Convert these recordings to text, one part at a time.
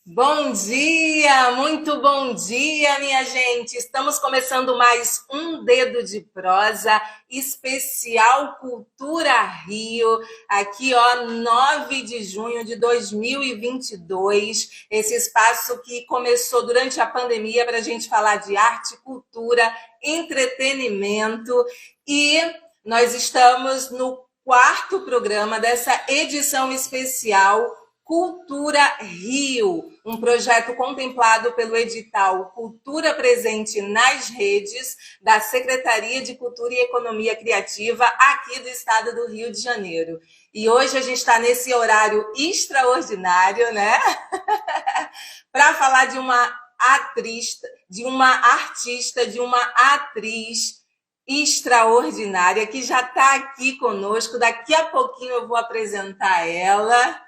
Bom dia, muito bom dia, minha gente. Estamos começando mais um Dedo de Prosa, especial Cultura Rio, aqui, ó, 9 de junho de 2022. Esse espaço que começou durante a pandemia para a gente falar de arte, cultura, entretenimento. E nós estamos no quarto programa dessa edição especial Cultura Rio, um projeto contemplado pelo edital Cultura Presente nas Redes da Secretaria de Cultura e Economia Criativa aqui do estado do Rio de Janeiro. E hoje a gente está nesse horário extraordinário, né? Para falar de uma atriz, de uma artista, de uma atriz extraordinária que já está aqui conosco. Daqui a pouquinho eu vou apresentar ela.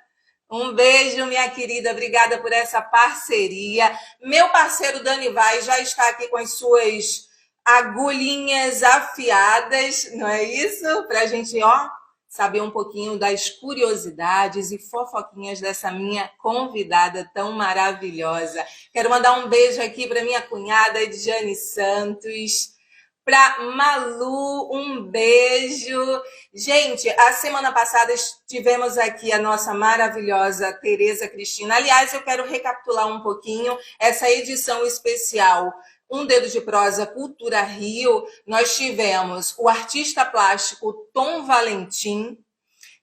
Um beijo, minha querida, obrigada por essa parceria. Meu parceiro Dani Vaz já está aqui com as suas agulhinhas afiadas, não é isso? Para a gente, ó, saber um pouquinho das curiosidades e fofoquinhas dessa minha convidada tão maravilhosa. Quero mandar um beijo aqui para minha cunhada Edjane Santos. Para Malu, um beijo. Gente, a semana passada tivemos aqui a nossa maravilhosa Tereza Cristina. Aliás, eu quero recapitular um pouquinho essa edição especial Um Dedo de Prosa Cultura Rio. Nós tivemos o artista plástico Tom Valentim,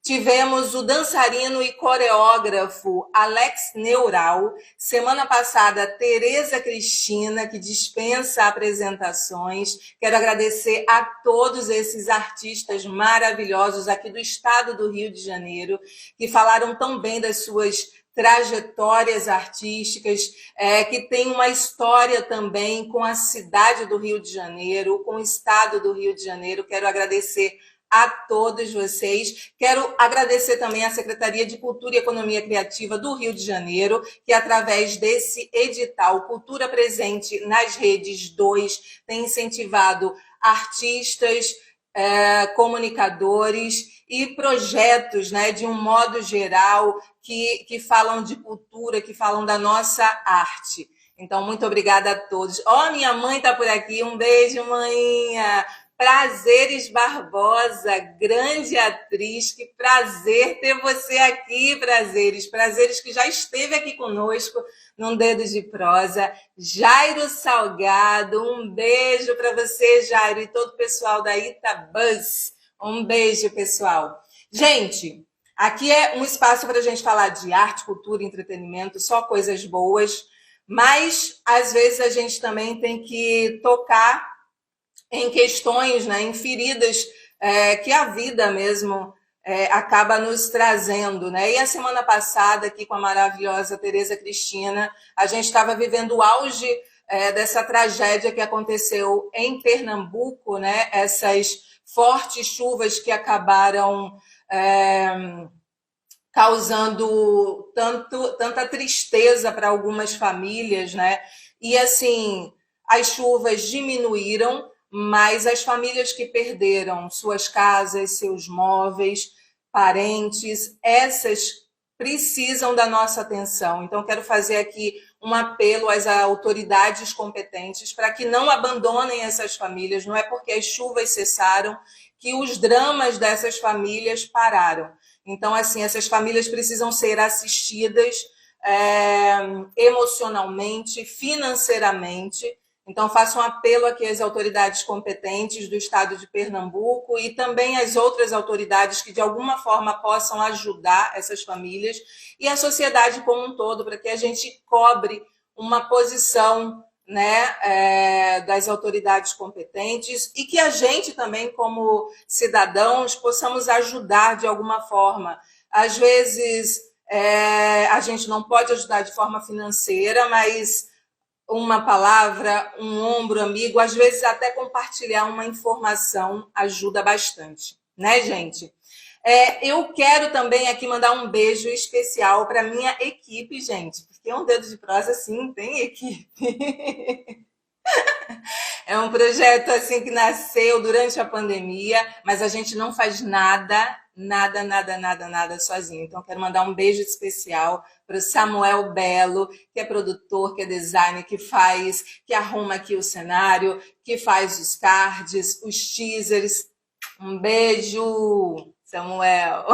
tivemos o dançarino e coreógrafo Alex Neural. Semana passada, Tereza Cristina, que dispensa apresentações. Quero agradecer a todos esses artistas maravilhosos aqui do estado do Rio de Janeiro, que falaram tão bem das suas trajetórias artísticas, que tem uma história também com a cidade do Rio de Janeiro, com o estado do Rio de Janeiro. Quero agradecer a todos vocês. Quero agradecer também à Secretaria de Cultura e Economia Criativa do Rio de Janeiro, que através desse edital Cultura Presente nas Redes 2 tem incentivado artistas, comunicadores e projetos, né, de um modo geral, que falam de cultura, que falam da nossa arte. Então, muito obrigada a todos. Ó, minha mãe está por aqui. Um beijo, mãinha. Prazeres Barbosa, grande atriz, que prazer ter você aqui, Prazeres. Prazeres que já esteve aqui conosco num Dedo de Prosa. Jairo Salgado, um beijo para você, Jairo, e todo o pessoal da Itabus. Um beijo, pessoal. Gente, aqui é um espaço para a gente falar de arte, cultura, entretenimento, só coisas boas, mas às vezes a gente também tem que tocar em questões, né, em feridas que a vida mesmo acaba nos trazendo, né? E a semana passada, aqui com a maravilhosa Tereza Cristina, a gente estava vivendo o auge dessa tragédia que aconteceu em Pernambuco, né? Essas fortes chuvas que acabaram causando tanta tristeza para algumas famílias, né? E assim, as chuvas diminuíram, mas as famílias que perderam suas casas, seus móveis, parentes, essas precisam da nossa atenção. Então, quero fazer aqui um apelo às autoridades competentes para que não abandonem essas famílias. Não é porque as chuvas cessaram que os dramas dessas famílias pararam. Então, assim, essas famílias precisam ser assistidas emocionalmente, financeiramente. Então, faço um apelo aqui às autoridades competentes do estado de Pernambuco e também às outras autoridades que, de alguma forma, possam ajudar essas famílias e a sociedade como um todo, para que a gente cobre uma posição, né, das autoridades competentes e que a gente também, como cidadãos, possamos ajudar de alguma forma. Às vezes, a gente não pode ajudar de forma financeira, mas uma palavra, um ombro amigo, às vezes até compartilhar uma informação ajuda bastante, né, gente? Eu quero também aqui mandar um beijo especial para minha equipe, gente, porque um Dedo de Prosa, sim, tem equipe. É um projeto assim que nasceu durante a pandemia, mas a gente não faz nada nada, nada, nada, nada sozinho. Então, quero mandar um beijo especial para o Samuel Belo, que é produtor, que é designer, que arruma aqui o cenário, que faz os cards, os teasers. Um beijo, Samuel.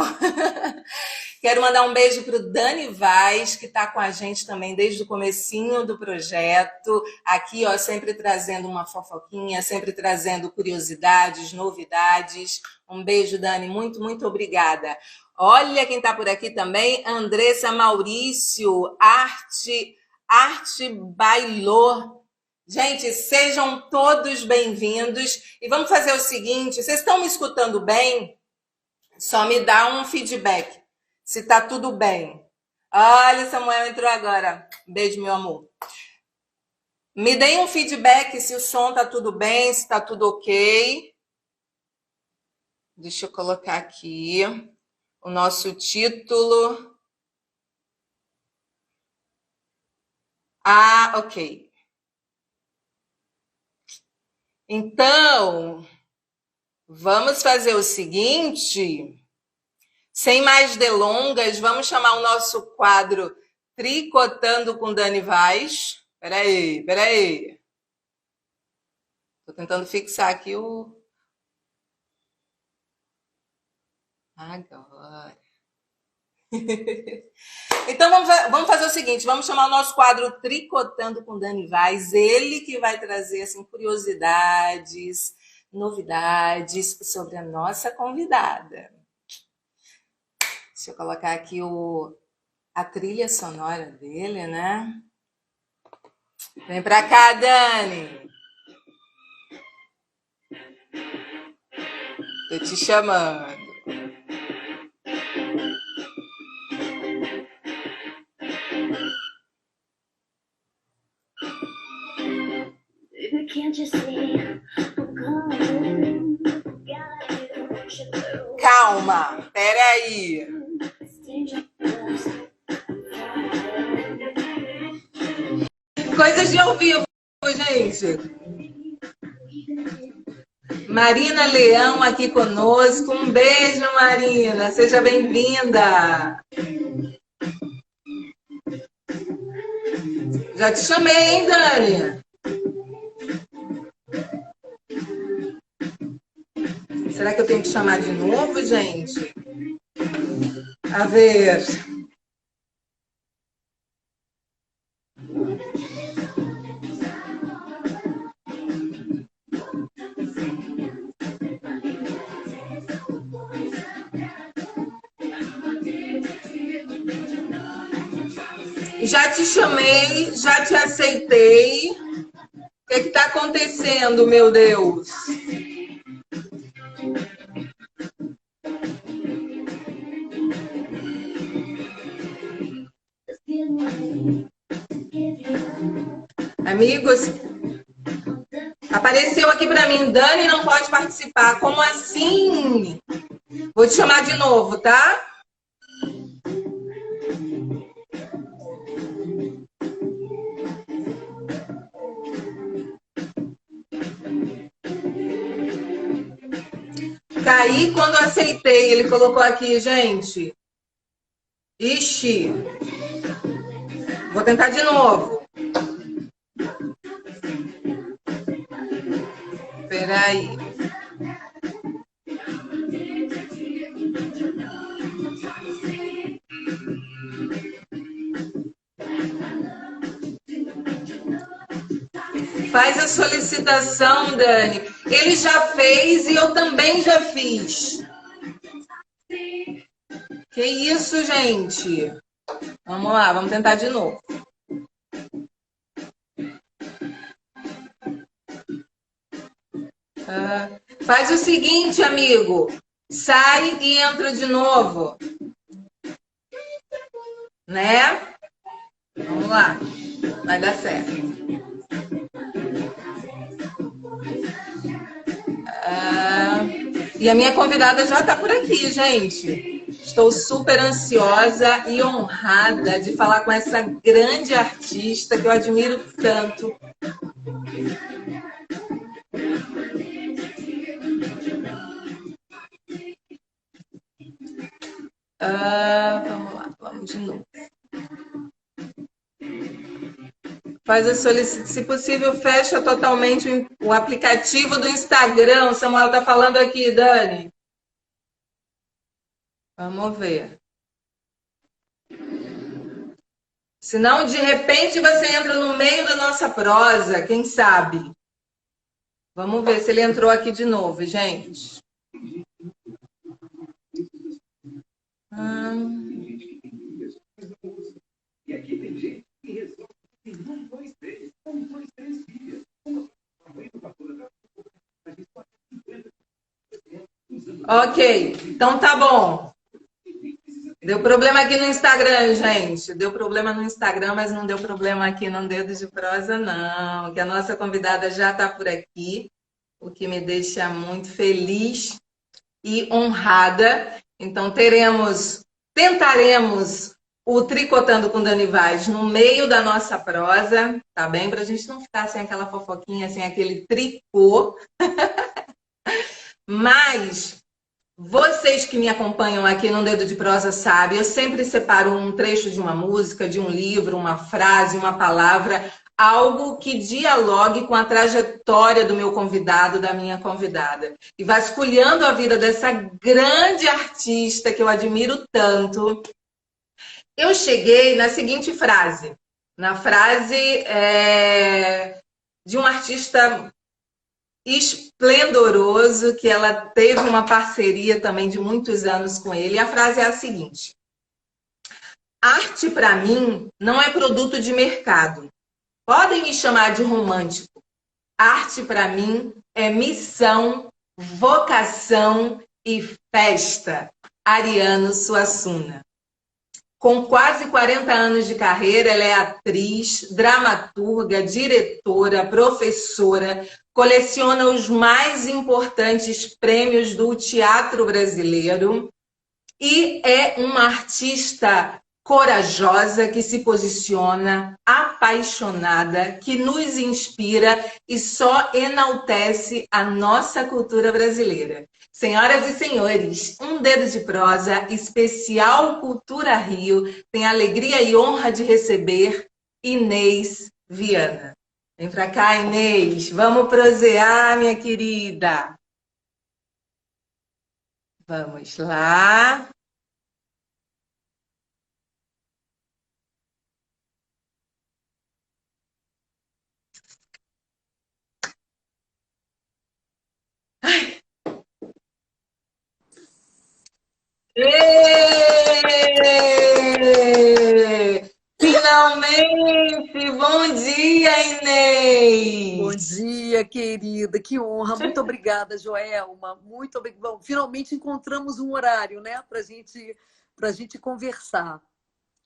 Quero mandar um beijo para o Dani Vaz, que está com a gente também desde o comecinho do projeto. Aqui, ó, sempre trazendo uma fofoquinha, sempre trazendo curiosidades, novidades. Um beijo, Dani. Muito, muito obrigada. Olha quem está por aqui também, Andressa Maurício, Arte Bailô. Gente, sejam todos bem-vindos. E vamos fazer o seguinte, vocês estão me escutando bem? Só me dá um feedback, se tá tudo bem. Olha, Samuel entrou agora. Beijo, meu amor. Me deem um feedback se o som tá tudo bem, se tá tudo ok. Deixa eu colocar aqui o nosso título. Ah, ok. Então, vamos fazer o seguinte. Sem mais delongas, vamos chamar o nosso quadro Tricotando com Dani Vaz. Peraí. Estou tentando fixar aqui o... Agora. Então, vamos fazer o seguinte, vamos chamar o nosso quadro Tricotando com Dani Vaz, ele que vai trazer assim, curiosidades, novidades sobre a nossa convidada. Deixa eu colocar aqui a trilha sonora dele, né? Vem pra cá, Dani. Tô te chamando. Calma, peraí. Coisas de ao vivo, gente. Marina Leão aqui conosco. Um beijo, Marina. Seja bem-vinda. Já te chamei, hein, Dani? Será que eu tenho que chamar de novo, gente? A ver. Já te chamei, já te aceitei. O que está acontecendo, meu Deus? Amigos, apareceu aqui para mim, Dani não pode participar. Como assim? Vou te chamar de novo, tá? Caí quando aceitei. Ele colocou aqui, gente. Ixi. Vou tentar de novo. Peraí. Faz a solicitação, Dani. Ele já fez e eu também já fiz. Que isso, gente? Vamos lá, vamos tentar de novo. Faz o seguinte, amigo. Sai e entra de novo. Né? Vamos lá. Vai dar certo. E a minha convidada já está por aqui, gente. Estou super ansiosa e honrada de falar com essa grande artista que eu admiro tanto. Vamos lá, vamos de novo. Faz a solicitação, se possível, fecha totalmente o aplicativo do Instagram. Samuel está falando aqui, Dani. Vamos ver. Senão, de repente, você entra no meio da nossa prosa, quem sabe? Vamos ver se ele entrou aqui de novo, gente. Ok, então tá bom. Deu problema aqui no Instagram, gente. Deu problema no Instagram, mas não deu problema aqui no Dedo de Prosa, não. Que a nossa convidada já está por aqui, o que me deixa muito feliz e honrada. Então, tentaremos o Tricotando com Dani Vaz no meio da nossa prosa, tá bem? Para a gente não ficar sem aquela fofoquinha, sem aquele tricô. Mas vocês que me acompanham aqui no Dedo de Prosa sabem, eu sempre separo um trecho de uma música, de um livro, uma frase, uma palavra, algo que dialogue com a trajetória do meu convidado, da minha convidada. E vasculhando a vida dessa grande artista que eu admiro tanto, eu cheguei na seguinte frase. Na frase de um artista esplendoroso, que ela teve uma parceria também de muitos anos com ele. E a frase é a seguinte: arte, para mim, não é produto de mercado. Podem me chamar de romântico. Arte, para mim, é missão, vocação e festa. Ariano Suassuna. Com quase 40 anos de carreira, ela é atriz, dramaturga, diretora, professora, coleciona os mais importantes prêmios do teatro brasileiro e é uma artista corajosa que se posiciona, apaixonada, que nos inspira e só enaltece a nossa cultura brasileira. Senhoras e senhores, um Dedo de Prosa especial Cultura Rio tem a alegria e honra de receber Inês Viana. Vem pra cá, Inês. Vamos prosear, minha querida. Vamos lá. Ai. Finalmente! Bom dia, Inês! Bom dia, querida. Que honra. Muito obrigada, Joelma. Muito obrigada. Bom, finalmente encontramos um horário, né, para gente conversar.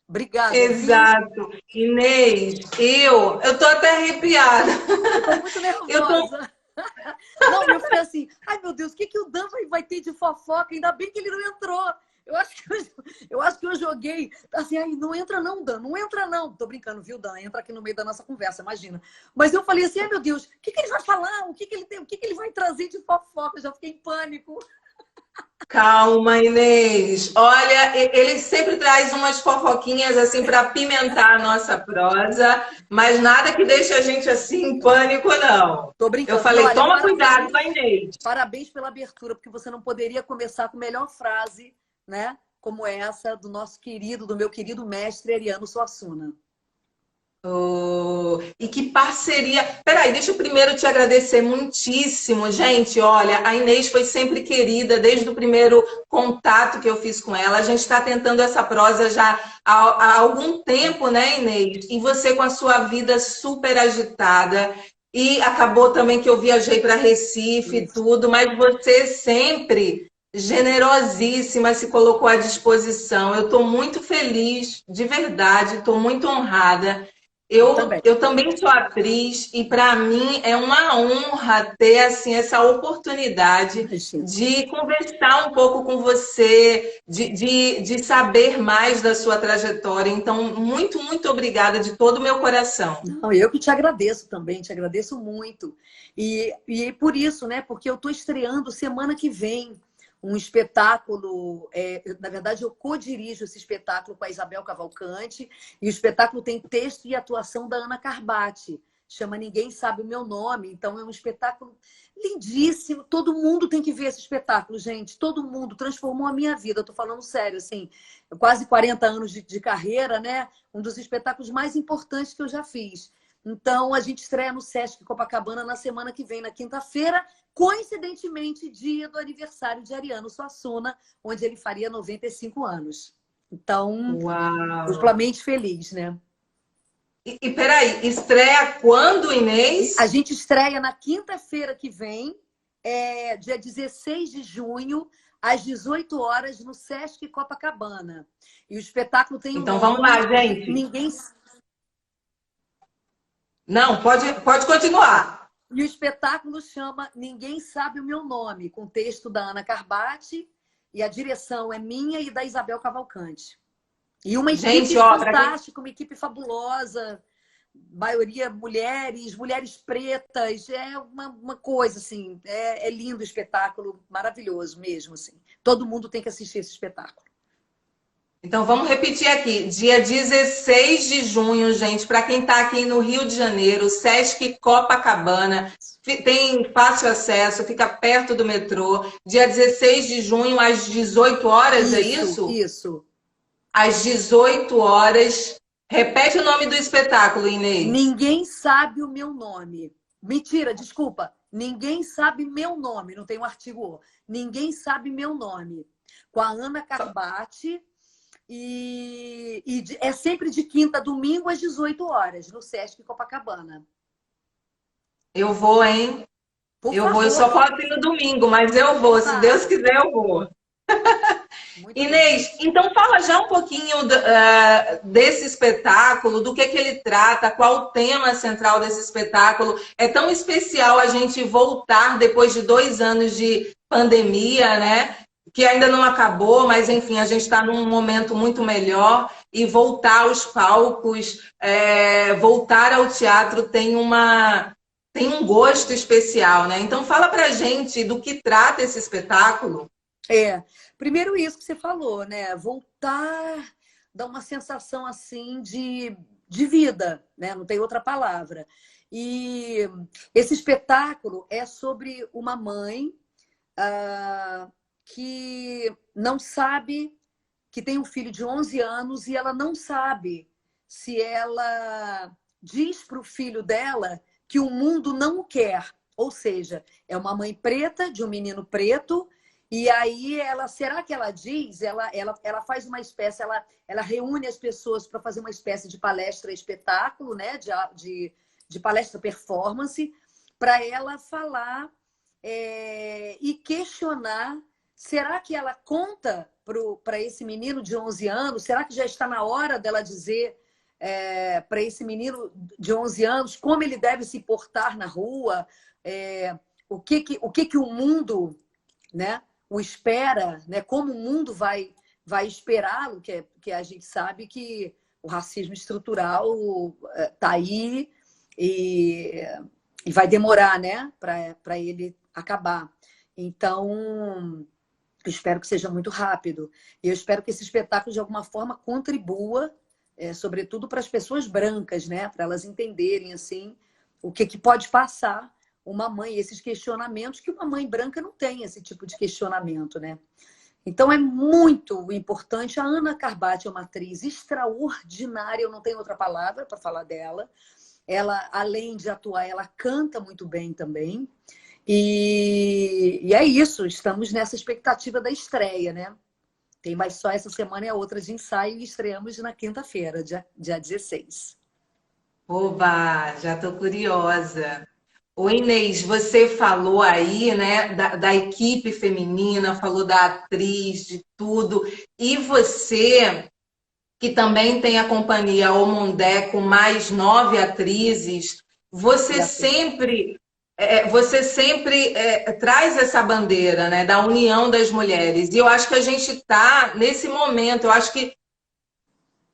Obrigada. Exato. Viu? Inês, eu tô até arrepiada. Eu tô muito nervosa. Não, eu fiquei assim, ai meu Deus, o que o Dan vai ter de fofoca? Ainda bem que ele não entrou. Eu acho que eu joguei assim, ai, não entra não, Dan, não entra não. Tô brincando, viu, Dan? Entra aqui no meio da nossa conversa, imagina. Mas eu falei assim, ai meu Deus, o que ele vai falar? O que ele tem? O que ele vai trazer de fofoca? Eu já fiquei em pânico. Calma, Inês. Olha, ele sempre traz umas fofoquinhas assim para apimentar a nossa prosa, mas nada que deixe a gente assim em pânico, não. Tô brincando. Eu falei, olha, toma cuidado com a Inês. Parabéns pela abertura, porque você não poderia começar com a melhor frase, né? Como essa do nosso querido, do meu querido mestre Ariano Suassuna. Oh, e que parceria! Peraí, deixa eu primeiro te agradecer muitíssimo, gente. Olha, a Inês foi sempre querida desde o primeiro contato que eu fiz com ela. A gente está tentando essa prosa já há algum tempo, né, Inês? E você com a sua vida super agitada. E acabou também que eu viajei para Recife e tudo, mas você sempre generosíssima, se colocou à disposição. Eu estou muito feliz, de verdade, estou muito honrada. Eu também sou atriz e para mim é uma honra ter assim, essa oportunidade de conversar um pouco com você, de saber mais da sua trajetória. Então, muito, muito obrigada de todo o meu coração. Não, eu que te agradeço também, te agradeço muito. E por isso, né? Porque eu estou estreando semana que vem um espetáculo, na verdade eu co-dirijo esse espetáculo com a Isabel Cavalcante, e o espetáculo tem texto e atuação da Ana Carbati, chama Ninguém Sabe o Meu Nome, então é um espetáculo lindíssimo, todo mundo tem que ver esse espetáculo, gente, todo mundo, transformou a minha vida, eu tô falando sério, assim, quase 40 anos de carreira, né? Um dos espetáculos mais importantes que eu já fiz. Então, a gente estreia no Sesc Copacabana na semana que vem, na quinta-feira, coincidentemente, dia do aniversário de Ariano Suassuna, onde ele faria 95 anos. Então, Uau! duplamente feliz, né? E peraí, estreia quando, Inês? A gente estreia na quinta-feira que vem, dia 16 de junho, às 18 horas, no Sesc Copacabana. E o espetáculo tem Então, vamos lá, gente. Ninguém... Não, pode continuar. E o espetáculo chama Ninguém Sabe o Meu Nome, com texto da Ana Carbati, e a direção é minha e da Isabel Cavalcante. E uma equipe fantástica, uma equipe fabulosa, maioria mulheres, mulheres pretas, é uma coisa assim, é lindo o espetáculo, maravilhoso mesmo, assim. Todo mundo tem que assistir esse espetáculo. Então, vamos repetir aqui. Dia 16 de junho, gente, para quem está aqui no Rio de Janeiro, Sesc Copacabana, tem fácil acesso, fica perto do metrô. Dia 16 de junho, às 18 horas, é isso? Isso. Às 18 horas. Repete o nome do espetáculo, Inês. Ninguém Sabe o Meu Nome. Mentira, desculpa. Ninguém Sabe Meu Nome. Não tem um artigo O. Ninguém Sabe Meu Nome. Com a Ana Carbati. E é sempre de quinta a domingo às 18 horas, no Sesc Copacabana. Eu vou, hein? Eu vou, eu só posso ir no domingo, mas eu vou. Se Deus quiser, eu vou. Inês, então fala já um pouquinho desse espetáculo, do que ele trata, qual o tema central desse espetáculo. É tão especial a gente voltar depois de 2 anos de pandemia, né? Que ainda não acabou, mas enfim, a gente está num momento muito melhor, e voltar aos palcos, voltar ao teatro tem um gosto especial, né? Então fala pra gente do que trata esse espetáculo. Primeiro isso que você falou, né? Voltar dá uma sensação assim de vida, né? Não tem outra palavra. E esse espetáculo é sobre uma mãe que não sabe, que tem um filho de 11 anos e ela não sabe se ela diz para o filho dela que o mundo não o quer. Ou seja, é uma mãe preta, de um menino preto, e aí será que ela diz? Ela faz uma espécie, ela reúne as pessoas para fazer uma espécie de palestra espetáculo, né? De palestra performance, para ela falar e questionar. Será que ela conta para esse menino de 11 anos? Será que já está na hora dela dizer para esse menino de 11 anos como ele deve se portar na rua? O que o mundo, né, o espera? Né? Como o mundo vai esperá-lo? Que a gente sabe que o racismo estrutural está aí e vai demorar, né, para ele acabar. Então... eu espero que seja muito rápido. E eu espero que esse espetáculo, de alguma forma, contribua, sobretudo para as pessoas brancas, né? Para elas entenderem assim, o que pode passar uma mãe, esses questionamentos, que uma mãe branca não tem esse tipo de questionamento, né? Então, é muito importante. A Ana Carbati é uma atriz extraordinária, eu não tenho outra palavra para falar dela. Ela, além de atuar, ela canta muito bem também. E é isso, estamos nessa expectativa da estreia, né? Tem mais só essa semana e a outra de ensaio, e estreamos na quinta-feira, dia 16. Oba, já estou curiosa. Ô Inês, você falou aí, né, da equipe feminina, falou da atriz, de tudo, e você, que também tem a companhia Omondé com mais 9 atrizes, você sempre traz essa bandeira, né, da união das mulheres. E eu acho que a gente está nesse momento, eu acho que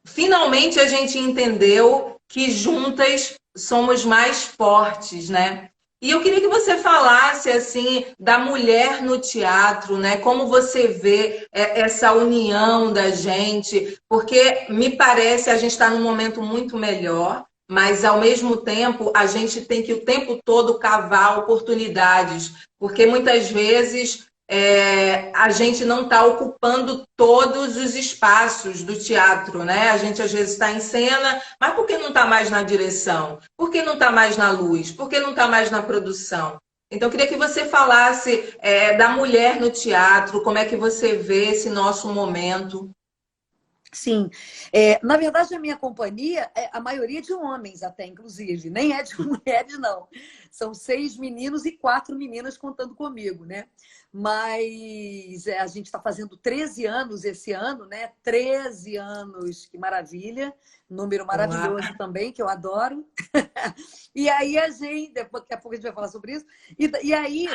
finalmente a gente entendeu que juntas somos mais fortes, né? E eu queria que você falasse assim da mulher no teatro, né? Como você vê essa união da gente, porque me parece a gente está num momento muito melhor, mas ao mesmo tempo a gente tem que o tempo todo cavar oportunidades, porque muitas vezes a gente não está ocupando todos os espaços do teatro, né? A gente às vezes está em cena, mas por que não está mais na direção? Por que não está mais na luz? Por que não está mais na produção? Então, eu queria que você falasse da mulher no teatro, como é que você vê esse nosso momento. Sim, na verdade a minha companhia é a maioria de homens até, inclusive, nem é de mulheres não, são 6 meninos e 4 meninas contando comigo, né? Mas a gente está fazendo 13 anos esse ano, né? 13 anos, que maravilha, número maravilhoso Uau. também, que eu adoro. E aí a gente, daqui a pouco a gente vai falar sobre isso, e aí...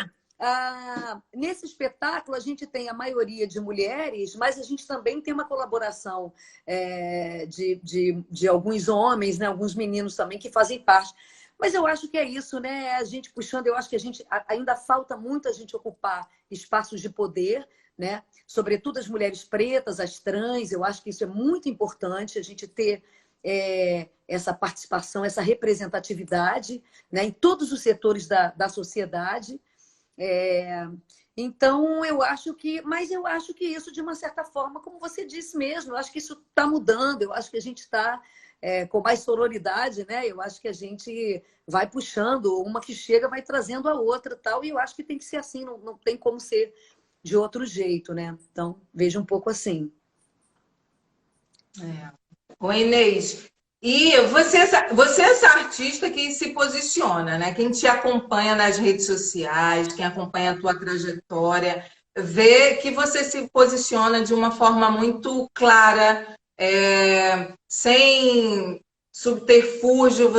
nesse espetáculo, a gente tem a maioria de mulheres, mas a gente também tem uma colaboração de alguns homens, né? Alguns meninos também que fazem parte. Mas eu acho que é isso, né? A gente puxando, eu acho que a gente ainda falta muito a gente ocupar espaços de poder, né? Sobretudo as mulheres pretas, as trans, eu acho que isso é muito importante, a gente ter essa participação, essa representatividade, né? Em todos os setores da sociedade. Então, mas eu acho que isso, de uma certa forma, como você disse mesmo, eu acho que isso está mudando, eu acho que a gente está com mais sororidade, né? Eu acho que a gente vai puxando, uma que chega vai trazendo a outra, tal, e eu acho que tem que ser assim, não tem como ser de outro jeito, né? Então, veja um pouco assim. Ô Inês, e você é essa artista que se posiciona, né? Quem te acompanha nas redes sociais, quem acompanha a tua trajetória, vê que você se posiciona de uma forma muito clara, sem subterfúgios,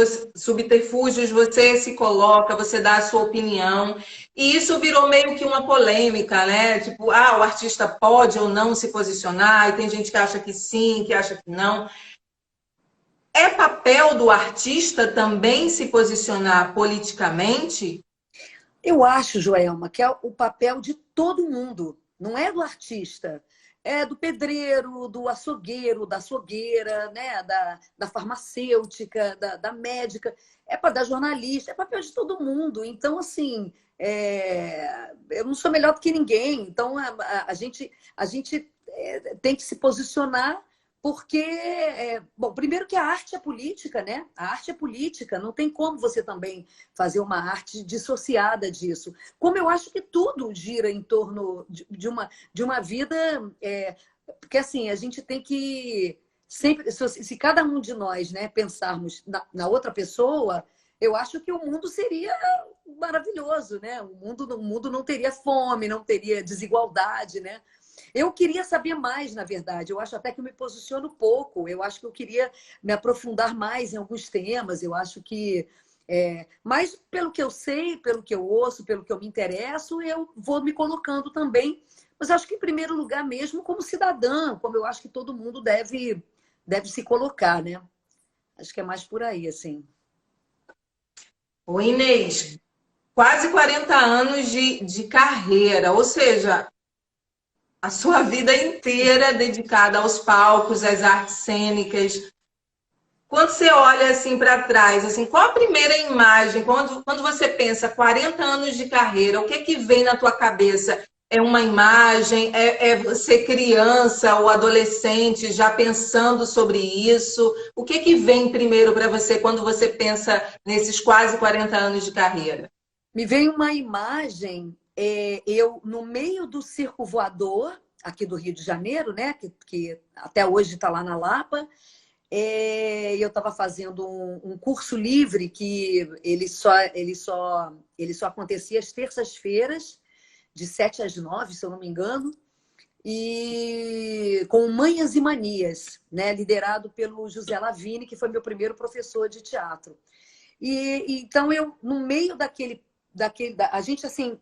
você se coloca, você dá a sua opinião. E isso virou meio que uma polêmica, né? Tipo, o artista pode ou não se posicionar, e tem gente que acha que sim, que acha que não. É papel do artista também se posicionar politicamente? Eu acho, Joelma, que é o papel de todo mundo, não é do artista. É do pedreiro, do açougueiro, da açougueira, né? da farmacêutica, da médica, da jornalista, é papel de todo mundo. Então, assim, eu não sou melhor do que ninguém. Então, a gente tem que se posicionar porque, bom, primeiro que a arte é política, né? A arte é política, não tem como você também fazer uma arte dissociada disso. Como eu acho que tudo gira em torno de uma vida... porque, assim, a gente tem que... sempre se cada um de nós, né, pensarmos na outra pessoa, eu acho que o mundo seria maravilhoso, né? O mundo não teria fome, não teria desigualdade, né? Eu queria saber mais, na verdade. Eu acho até que eu me posiciono pouco. Eu acho que eu queria me aprofundar mais em alguns temas. Eu acho que... mas pelo que eu sei, pelo que eu ouço, pelo que eu me interesso, eu vou me colocando também. Mas acho que, em primeiro lugar mesmo, como cidadã, como eu acho que todo mundo deve se colocar, né? Acho que é mais por aí, assim. Ô Inês, quase 40 anos de carreira, ou seja, a sua vida inteira dedicada aos palcos, às artes cênicas. Quando você olha assim para trás, assim, qual a primeira imagem? Quando você pensa 40 anos de carreira, o que que vem na tua cabeça? É uma imagem? É você criança ou adolescente já pensando sobre isso? O que que vem primeiro para você quando você pensa nesses quase 40 anos de carreira? Me veio uma imagem, eu no meio do circo voador, aqui do Rio de Janeiro, né? Que até hoje está lá na Lapa. Eu estava fazendo um curso livre que ele só acontecia às terças-feiras, de 7 às 9, se eu não me engano, e com Manhas e Manias, né? Liderado pelo José Lavini, que foi meu primeiro professor de teatro. Então, no meio a gente, assim,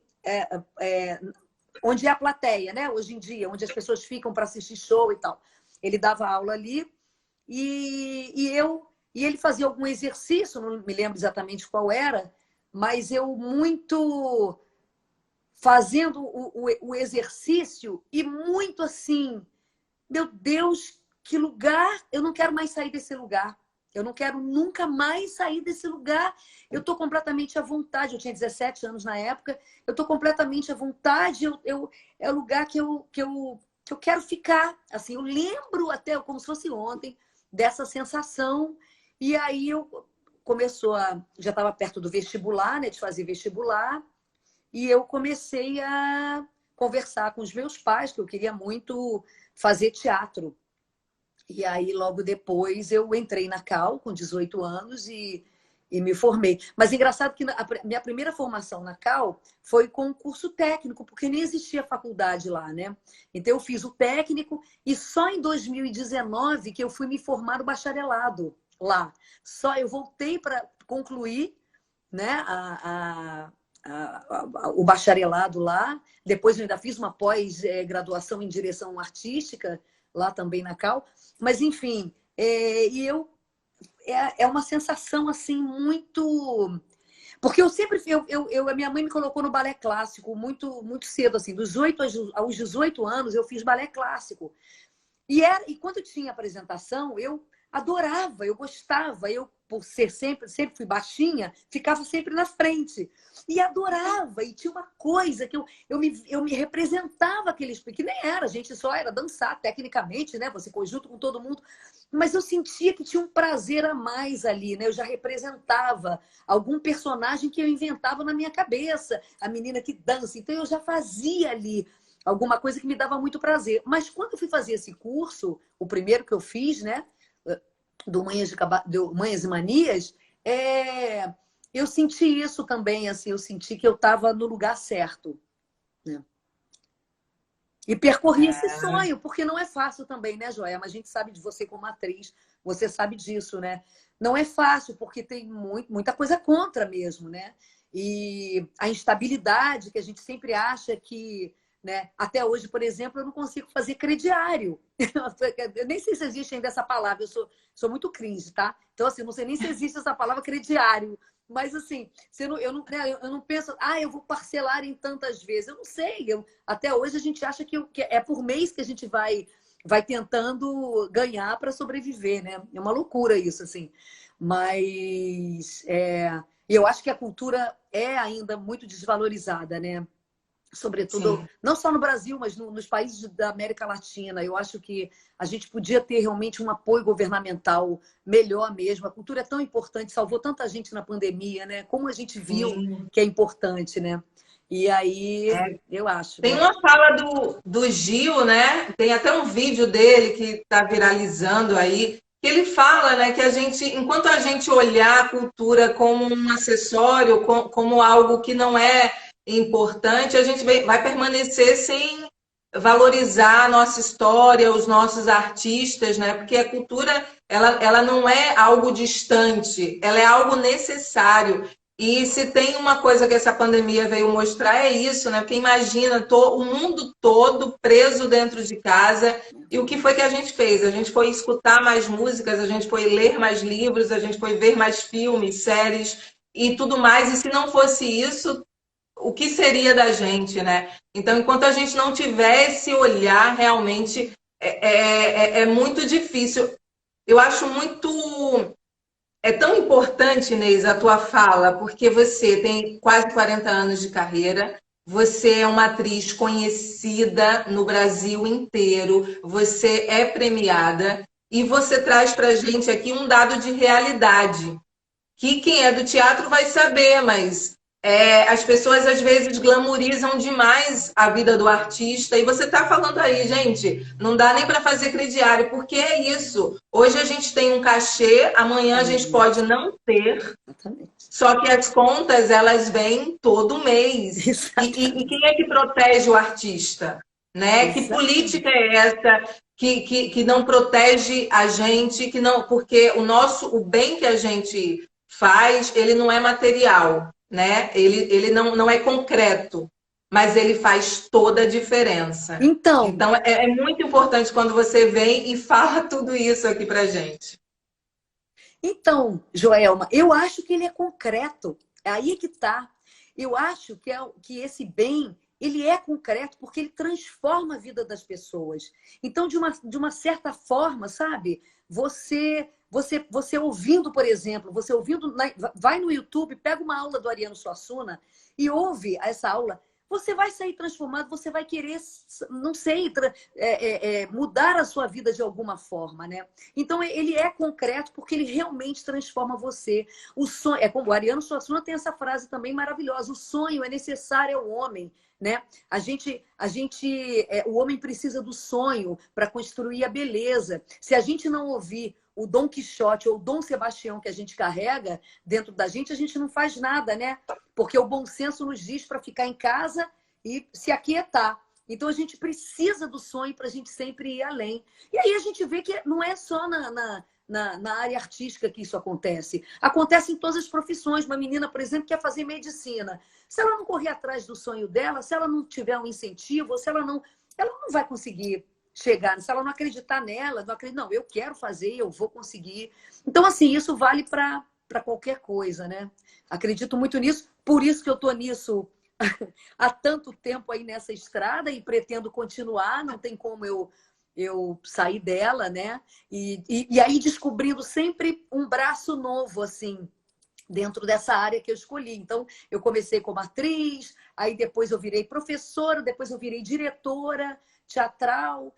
onde é a plateia, né? Hoje em dia, onde as pessoas ficam para assistir show e tal. Ele dava aula ali e ele fazia algum exercício, não me lembro exatamente qual era, mas eu muito fazendo o exercício e muito assim, meu Deus, que lugar, eu não quero mais sair desse lugar. Eu não quero nunca mais sair desse lugar. Eu estou completamente à vontade. Eu tinha 17 anos na época. Eu estou completamente à vontade. É o lugar que eu quero ficar. Assim, eu lembro até como se fosse ontem dessa sensação. E aí já estava perto do vestibular, né, de fazer vestibular. E eu comecei a conversar com os meus pais, que eu queria muito fazer teatro. E aí, logo depois, eu entrei na Cal com 18 anos e me formei. Mas engraçado que a minha primeira formação na Cal foi com um curso técnico, porque nem existia faculdade lá, né? Então, eu fiz o técnico e só em 2019 que eu fui me formar no bacharelado lá. Só eu voltei para concluir, né, o bacharelado lá. Depois eu ainda fiz uma pós-graduação em direção artística lá também na Cal. Mas, enfim, é uma sensação assim muito... Porque eu sempre... a minha mãe me colocou no balé clássico muito, muito cedo, assim. Dos 8 aos 18 anos, eu fiz balé clássico. E quando tinha apresentação, eu adorava, eu gostava. Eu, por ser sempre fui baixinha, ficava sempre na frente. E adorava. E tinha uma coisa que eu me representava aqueles... Que nem era, a gente só era dançar tecnicamente, né? Você conjunto com todo mundo. Mas eu sentia que tinha um prazer a mais ali, né? Eu já representava algum personagem que eu inventava na minha cabeça. A menina que dança. Então, eu já fazia ali alguma coisa que me dava muito prazer. Mas quando eu fui fazer esse curso, o primeiro que eu fiz, né? Do Manhas e Manias, eu senti isso também, assim, eu senti que eu estava no lugar certo, né? E percorri esse sonho, porque não é fácil também, né, Joelma? A gente sabe de você como atriz, você sabe disso, né? Não é fácil, porque tem muita coisa contra mesmo, né? E a instabilidade que a gente sempre acha que... Né? Até hoje, por exemplo, eu não consigo fazer crediário. Eu nem sei se existe ainda essa palavra, eu sou muito cringe, tá? Então, assim, não sei nem se existe essa palavra crediário. Mas, assim, eu não penso, eu vou parcelar em tantas vezes. Eu não sei. Até hoje a gente acha que é por mês que a gente vai tentando ganhar para sobreviver, né? É uma loucura isso, assim. Mas eu acho que a cultura é ainda muito desvalorizada, né? Sobretudo, sim, não só no Brasil, mas nos países da América Latina. Eu acho que a gente podia ter realmente um apoio governamental melhor mesmo. A cultura é tão importante, salvou tanta gente na pandemia, né? Como a gente viu, sim, que é importante, né? E aí, eu acho. Tem uma fala do Gil, né? Tem até um vídeo dele que está viralizando aí, que ele fala, né, que enquanto a gente olhar a cultura como um acessório, como algo que não é importante, a gente vai permanecer sem valorizar a nossa história, os nossos artistas, né? Porque a cultura, ela não é algo distante, ela é algo necessário. E se tem uma coisa que essa pandemia veio mostrar, é isso, né? Porque imagina o mundo todo preso dentro de casa. E o que foi que a gente fez? A gente foi escutar mais músicas, a gente foi ler mais livros, a gente foi ver mais filmes, séries e tudo mais. E se não fosse isso, o que seria da gente, né? Então, enquanto a gente não tiver esse olhar, realmente é muito difícil. Eu acho muito... É tão importante, Inês, a tua fala, porque você tem quase 40 anos de carreira, você é uma atriz conhecida no Brasil inteiro, você é premiada e você traz para a gente aqui um dado de realidade, que quem é do teatro vai saber, mas as pessoas às vezes glamorizam demais a vida do artista. E você está falando aí, gente, não dá nem para fazer crediário, porque é isso. Hoje a gente tem um cachê, amanhã a gente pode não ter, só que as contas elas vêm todo mês. E quem é que protege o artista? Né? Que política é essa que não protege a gente, que não, porque o bem que a gente faz, ele não é material, né? Ele não é concreto, mas ele faz toda a diferença. Então é muito importante quando você vem e fala tudo isso aqui pra gente. Então, Joelma, eu acho que ele é concreto. É aí que está. Eu acho que esse bem, ele é concreto porque ele transforma a vida das pessoas. Então, de uma certa forma, sabe? Você ouvindo, por exemplo, vai no YouTube, pega uma aula do Ariano Suassuna e ouve essa aula. Você vai sair transformado, você vai querer, não sei, mudar a sua vida de alguma forma, né? Então, ele é concreto porque ele realmente transforma você. O sonho, como o Ariano Suassuna tem essa frase também maravilhosa: o sonho é necessário ao homem, né? O homem precisa do sonho para construir a beleza. Se a gente não ouvir o Dom Quixote ou o Dom Sebastião que a gente carrega dentro da gente, a gente não faz nada, né? Porque o bom senso nos diz para ficar em casa e se aquietar. Então, a gente precisa do sonho para a gente sempre ir além. E aí a gente vê que não é só na área artística que isso acontece. Acontece em todas as profissões. Uma menina, por exemplo, quer fazer medicina. Se ela não correr atrás do sonho dela, se ela não tiver um incentivo, ela não vai conseguir chegar. Se ela não acreditar nela, não, eu quero fazer, eu vou conseguir. Então, assim, isso vale para qualquer coisa, né? Acredito muito nisso. Por isso que eu estou nisso há tanto tempo aí nessa estrada e pretendo continuar. Não tem como eu sair dela, né? E aí descobrindo sempre um braço novo, assim, dentro dessa área que eu escolhi. Então, eu comecei como atriz, aí depois eu virei professora, depois eu virei diretora teatral,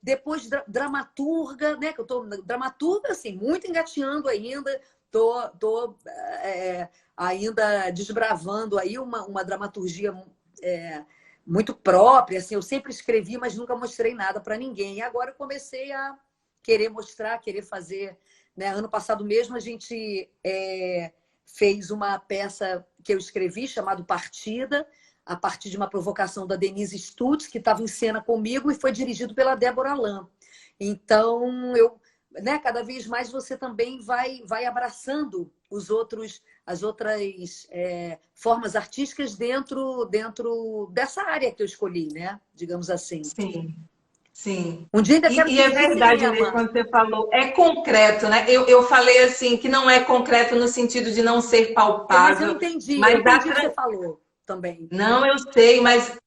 depois dramaturga, né? Que eu tô dramaturga, assim, muito engateando ainda, tô ainda desbravando aí uma dramaturgia muito própria, assim, eu sempre escrevi, mas nunca mostrei nada para ninguém. E agora eu comecei a querer mostrar, querer fazer, né? Ano passado mesmo a gente fez uma peça que eu escrevi, chamada Partida, a partir de uma provocação da Denise Stutz, que estava em cena comigo, e foi dirigido pela Débora Lan. Então, né, cada vez mais você também vai abraçando as outras formas artísticas dentro dessa área que eu escolhi, né? Digamos assim. Sim, sim. Um dia ainda quero E é verdade mesmo quando você falou, é concreto, né? Eu falei assim, que não é concreto no sentido de não ser palpável. Mas eu entendi o que você falou também. Não, eu sei, mas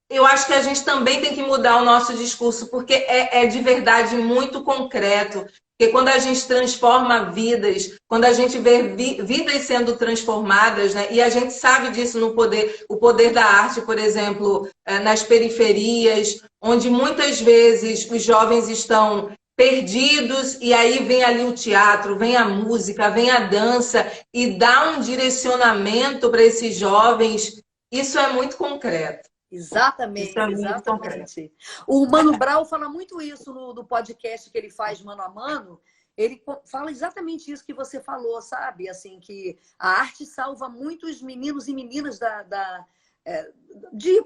eu acho que a gente também tem que mudar o nosso discurso, porque é de verdade muito concreto. Porque quando a gente transforma vidas, quando a gente vê vidas sendo transformadas, né? E a gente sabe disso no o poder da arte, por exemplo, nas periferias, onde muitas vezes os jovens estão perdidos, e aí vem ali o teatro, vem a música, vem a dança, e dá um direcionamento para esses jovens. Isso é muito concreto. Exatamente, exatamente. O Mano Brown fala muito isso no podcast que ele faz Mano a Mano. Ele fala exatamente isso que você falou, sabe? Assim, que a arte salva muitos meninos e meninas de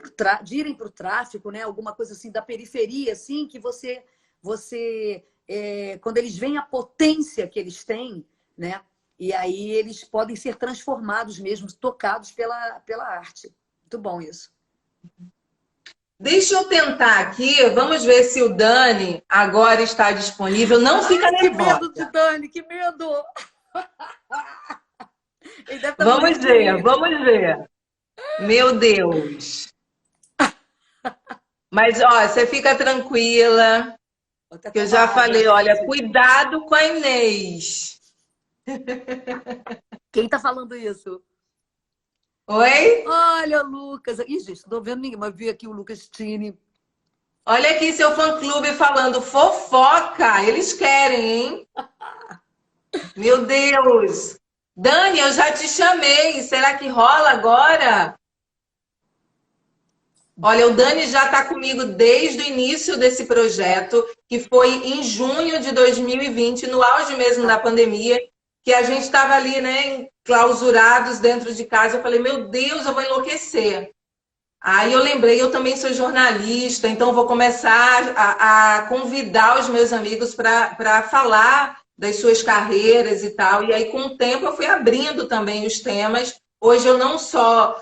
irem para o tráfico, né? Alguma coisa assim da periferia, assim, que você quando eles veem a potência que eles têm, né? E aí eles podem ser transformados mesmo, tocados pela arte. Muito bom isso. Deixa eu tentar aqui, vamos ver se o Dani agora está disponível. Não fica nervosa. Que medo de Dani, que medo! Vamos ver. Meu Deus. Mas, ó, você fica tranquila. Que eu já falei, olha, cuidado com a Inês. Quem tá falando isso? Oi? Olha, Lucas. Ih, gente, não tô vendo ninguém, mas vi aqui o Lucas Tini. Olha aqui seu fã-clube falando fofoca. Eles querem, hein? Meu Deus. Dani, eu já te chamei. Será que rola agora? Olha, o Dani já está comigo desde o início desse projeto, que foi em junho de 2020, no auge mesmo da pandemia, que a gente estava ali, né, clausurados dentro de casa. Eu falei, meu Deus, eu vou enlouquecer. Aí eu lembrei, eu também sou jornalista, então vou começar a convidar os meus amigos para falar das suas carreiras e tal. E aí, com o tempo, eu fui abrindo também os temas. Hoje eu não só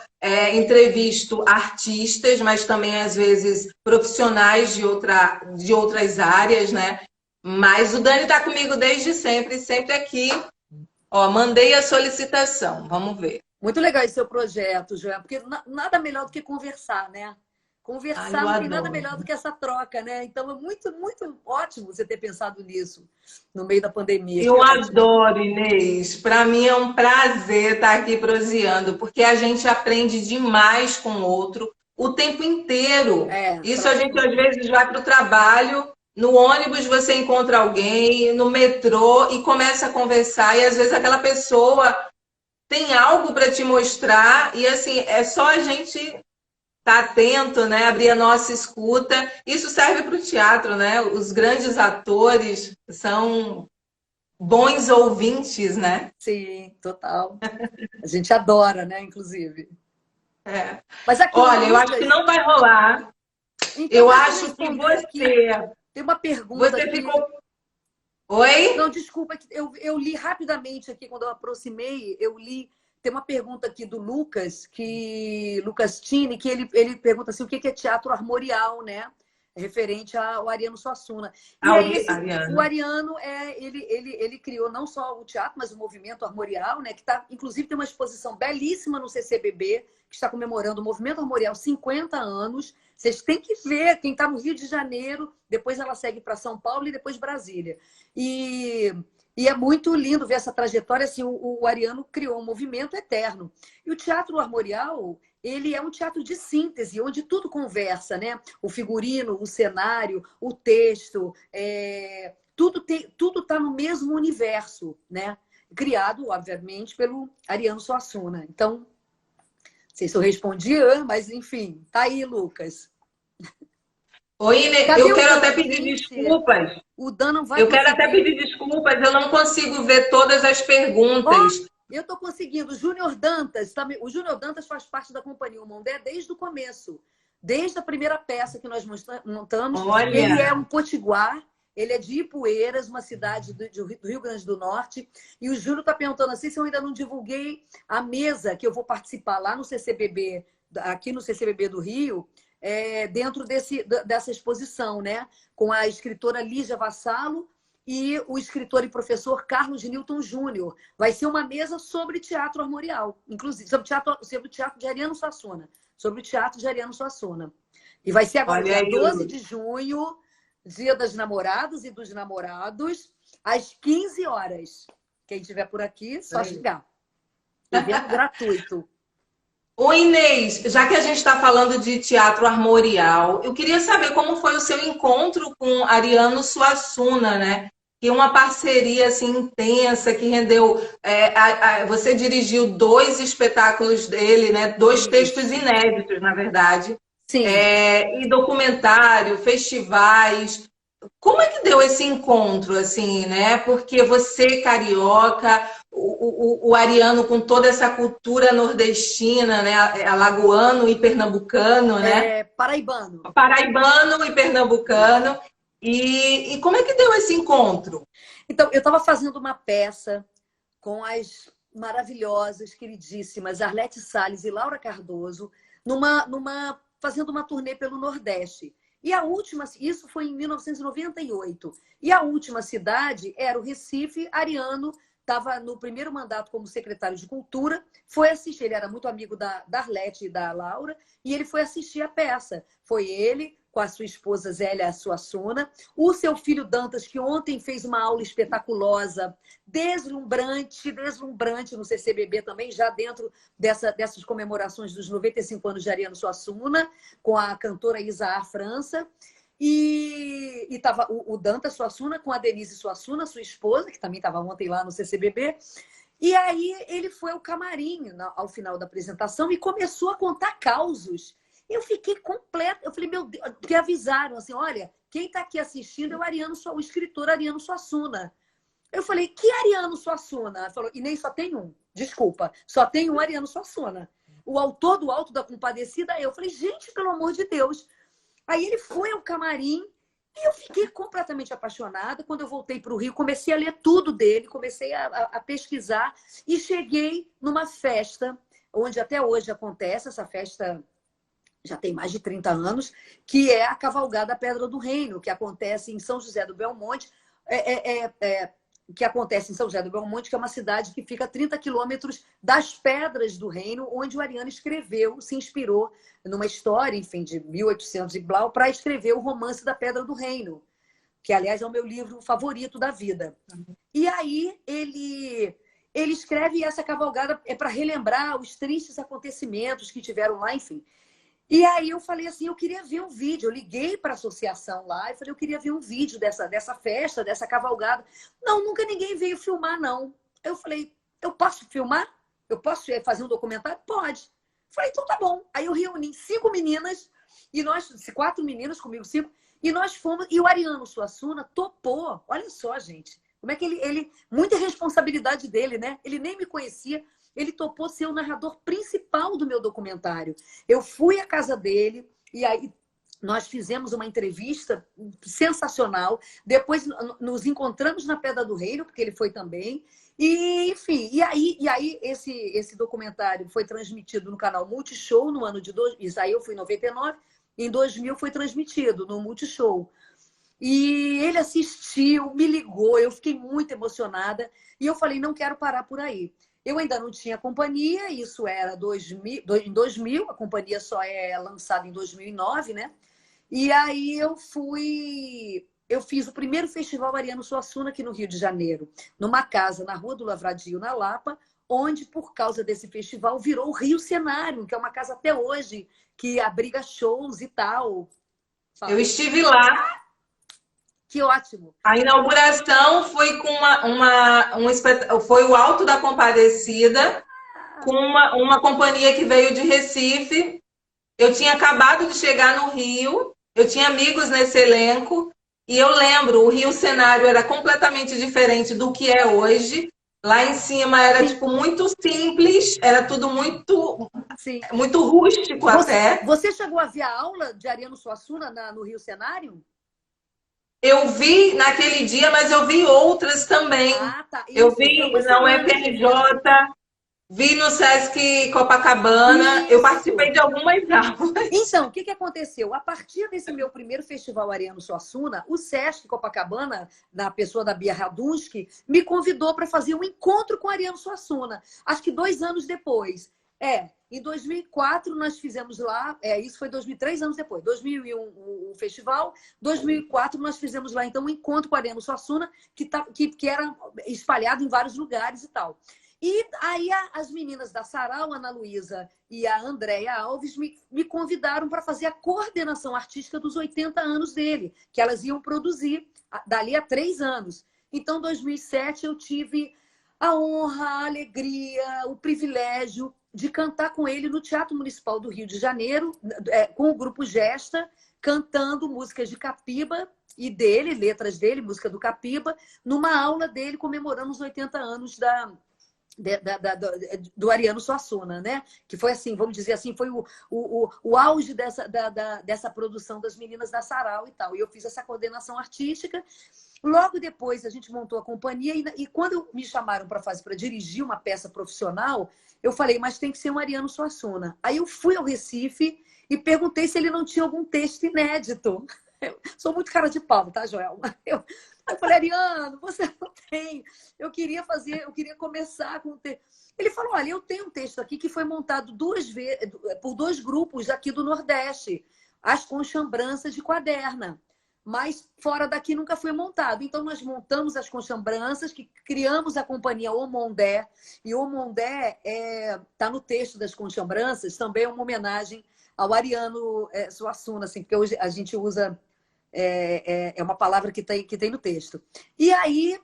entrevisto artistas, mas também, às vezes, profissionais de outras áreas, né? Mas o Dani está comigo desde sempre, sempre aqui Ó, mandei a solicitação, vamos ver. Muito legal esse seu projeto, Joel, porque nada melhor do que conversar, né? Ai, Conversar eu não tem nada adoro. melhor do que essa troca, né? Então é muito, muito ótimo você ter pensado nisso no meio da pandemia. Que Eu ótimo. adoro, Inês. Para mim é um prazer estar aqui proseando, porque a gente aprende demais com o outro o tempo inteiro. É, Isso a troca gente muito. às vezes vai para o trabalho, no ônibus você encontra alguém, no metrô e começa a conversar, e às vezes aquela pessoa tem algo para te mostrar, e assim, é só a gente estar atento, né? Abrir a nossa escuta. Isso serve para o teatro, né? Os grandes atores são bons ouvintes, né? Sim, total. A gente adora, né, inclusive. É. Mas aqui, o Olha, eu acho que Lucas, não vai rolar. então Eu deixa eu acho que responder aqui. Tem uma pergunta você aqui. ficou. Oi? Não, desculpa, que eu li rapidamente aqui, quando eu aproximei, eu li. Tem uma pergunta aqui do Lucas, Lucas Tini, que ele pergunta assim, o que é teatro armorial, né? Referente ao Ariano Suassuna. E aí, o Ariana. Ariano, ele criou não só o teatro, mas o movimento armorial, né? Que tá, inclusive tem uma exposição belíssima no CCBB, que está comemorando o movimento armorial 50 anos. Vocês têm que ver, quem está no Rio de Janeiro, depois ela segue para São Paulo e depois Brasília. E, e é muito lindo ver essa trajetória. Assim, o Ariano criou um movimento eterno. E o teatro armorial, ele é um teatro de síntese, onde tudo conversa, né? O figurino, o cenário, o texto, tudo está no mesmo universo, né? Criado, obviamente, pelo Ariano Suassuna. Então, não sei se eu respondi, mas enfim, tá aí, Lucas. Oi, Inês, Cadê eu o quero Dan? até pedir Gente, desculpas. o Dan não vai Eu quero até conseguir. pedir desculpas, eu não consigo ver todas as Ó, perguntas. eu estou conseguindo. O Júnior Dantas, o Júnior Dantas faz parte da Companhia O Mondé desde o começo. Desde a primeira peça que nós montamos. Ele é Olha, um potiguar, ele é de Ipueiras, uma cidade do Rio Grande do Norte. E o Júlio está perguntando assim se eu ainda não divulguei a mesa que eu vou participar lá no CCBB, aqui no CCBB do Rio, dentro dessa exposição, né? Com a escritora Lígia Vassalo e o escritor e professor Carlos Newton Júnior. Vai ser uma mesa sobre teatro armorial, inclusive, sobre o teatro de Ariano Suassuna. Sobre o teatro de Ariano Suassuna. E vai ser agora, olha dia aí, 12 de junho, Dia das Namoradas e dos Namorados, às 15 horas. Quem estiver por aqui, só chegar. Evento gratuito. Oi, Inês, já que a gente está falando de teatro armorial, eu queria saber como foi o seu encontro com Ariano Suassuna, né? Que é uma parceria assim intensa que rendeu. Você dirigiu 2 espetáculos dele, né? 2 textos Isso. inéditos, na verdade, Sim. e documentário, festivais. Como é que deu esse encontro, assim, né? Porque você, carioca, o ariano com toda essa cultura nordestina, né? Alagoano e pernambucano, né? Paraibano. Paraibano e pernambucano. E como é que deu esse encontro? Então, eu estava fazendo uma peça com as maravilhosas, queridíssimas Arlete Salles e Laura Cardoso, fazendo uma turnê pelo Nordeste. E a última, isso foi em 1998. E a última cidade era o Recife. Ariano estava no primeiro mandato como secretário de Cultura, foi assistir, ele era muito amigo da Arlete e da Laura, e ele foi assistir a peça. Foi ele, com a sua esposa Zélia Suassuna, o seu filho Dantas, que ontem fez uma aula espetaculosa, deslumbrante no CCBB também, já dentro dessas comemorações dos 95 anos de Ariano Suassuna, com a cantora Isaar França. E estava o Dantas Suassuna com a Denise Suassuna, sua esposa, que também estava ontem lá no CCBB. E aí ele foi ao camarim ao final da apresentação e começou a contar causos. Eu fiquei completa. Eu falei, meu Deus, porque avisaram assim: olha, quem está aqui assistindo é o escritor Ariano Suassuna. Eu falei, que Ariano Suassuna? Ela falou, e nem só tem um. Desculpa, só tem um Ariano Suassuna. O autor do Alto da Compadecida, eu falei, gente, pelo amor de Deus. Aí ele foi ao camarim e eu fiquei completamente apaixonada. Quando eu voltei para o Rio, comecei a ler tudo dele, comecei a pesquisar e cheguei numa festa, onde até hoje acontece, essa festa já tem mais de 30 anos, que é a Cavalgada Pedra do Reino, que acontece em São José do Belmonte. que acontece em São José do Belmonte, que é uma cidade que fica a 30 quilômetros das Pedras do Reino, onde o Ariano escreveu, se inspirou numa história, enfim, de 1800 e blau, para escrever o Romance da Pedra do Reino, que, aliás, é o meu livro favorito da vida. E aí ele escreve, e essa cavalgada é para relembrar os tristes acontecimentos que tiveram lá, enfim. E aí eu falei assim, eu queria ver um vídeo. Eu liguei para a associação lá e falei, eu queria ver um vídeo dessa festa, dessa cavalgada. Não, nunca ninguém veio filmar, não. Eu falei, eu posso filmar? Eu posso fazer um documentário? Pode. Falei, então tá bom. Aí eu reuni 5 meninas, e nós, 4 meninas comigo, 5, e nós fomos, e o Ariano Suassuna topou. Olha só, gente, como é que ele muita responsabilidade dele, né? Ele nem me conhecia. Ele topou ser o narrador principal do meu documentário. Eu fui à casa dele e aí nós fizemos uma entrevista sensacional. Depois nos encontramos na Pedra do Reino, porque ele foi também. E, enfim, e aí esse documentário foi transmitido no canal Multishow no ano de... Isso aí eu fui em 99. Em 2000 foi transmitido no Multishow. E ele assistiu, me ligou, eu fiquei muito emocionada. E eu falei, não quero parar por aí. Eu ainda não tinha companhia, isso era em 2000, a companhia só é lançada em 2009, né? E aí eu fiz o primeiro Festival Ariano Suassuna aqui no Rio de Janeiro, numa casa na Rua do Lavradio, na Lapa, onde, por causa desse festival, virou o Rio Cenário, que é uma casa até hoje, que abriga shows e tal. Eu estive lá. Que ótimo. A inauguração foi com foi o Alto da Compadecida, com uma companhia que veio de Recife. Eu tinha acabado de chegar no Rio, eu tinha amigos nesse elenco, e eu lembro, o Rio Cenário era completamente diferente do que é hoje. Lá em cima era tipo muito simples, era tudo muito, muito rústico até. Você chegou a ver a aula de Ariano Suassuna no Rio Cenário? Eu vi naquele dia, mas eu vi outras também. Tá. Eu vi na UFRJ, vi no Sesc Copacabana, eu participei de algumas aulas. Então, o que aconteceu? A partir desse meu primeiro festival Ariano Suassuna, o Sesc Copacabana, na pessoa da Bia Radunsky, me convidou para fazer um encontro com Ariano Suassuna. Acho que 2 anos depois. Em 2004 nós fizemos lá, isso foi 3 anos depois, 2001 o festival, 2004 nós fizemos lá então um encontro com a Ariano Suassuna, que era espalhado em vários lugares e tal. E aí as meninas da Sarau, a Ana Luísa e a Andréia Alves, me convidaram para fazer a coordenação artística dos 80 anos dele, que elas iam produzir dali a 3 anos. Então, em 2007, eu tive a honra, a alegria, o privilégio de cantar com ele no Teatro Municipal do Rio de Janeiro, com o grupo Gesta, cantando músicas de Capiba e dele, letras dele, música do Capiba, numa aula dele comemorando os 80 anos do Ariano Suassuna, né? Que foi assim, vamos dizer assim, foi o auge dessa produção das meninas da Sarau e tal. E eu fiz essa coordenação artística. Logo depois a gente montou a companhia e quando me chamaram para dirigir uma peça profissional, eu falei, mas tem que ser um Ariano Suassuna. Aí eu fui ao Recife e perguntei se ele não tinha algum texto inédito. Eu sou muito cara de pau, tá, Joelma? Eu falei, Ariano, você não tem. Eu queria começar com o texto. Ele falou, olha, eu tenho um texto aqui que foi montado 2 vezes por 2 grupos aqui do Nordeste, as Conchambranças de Quaderna. Mas fora daqui nunca foi montado. Então, nós montamos as Conchambranças, que criamos a companhia Omondé. E Omondé está no texto das Conchambranças, também é uma homenagem ao Ariano Suassuna, assim, porque hoje a gente usa... É uma palavra que tem no texto. E aí,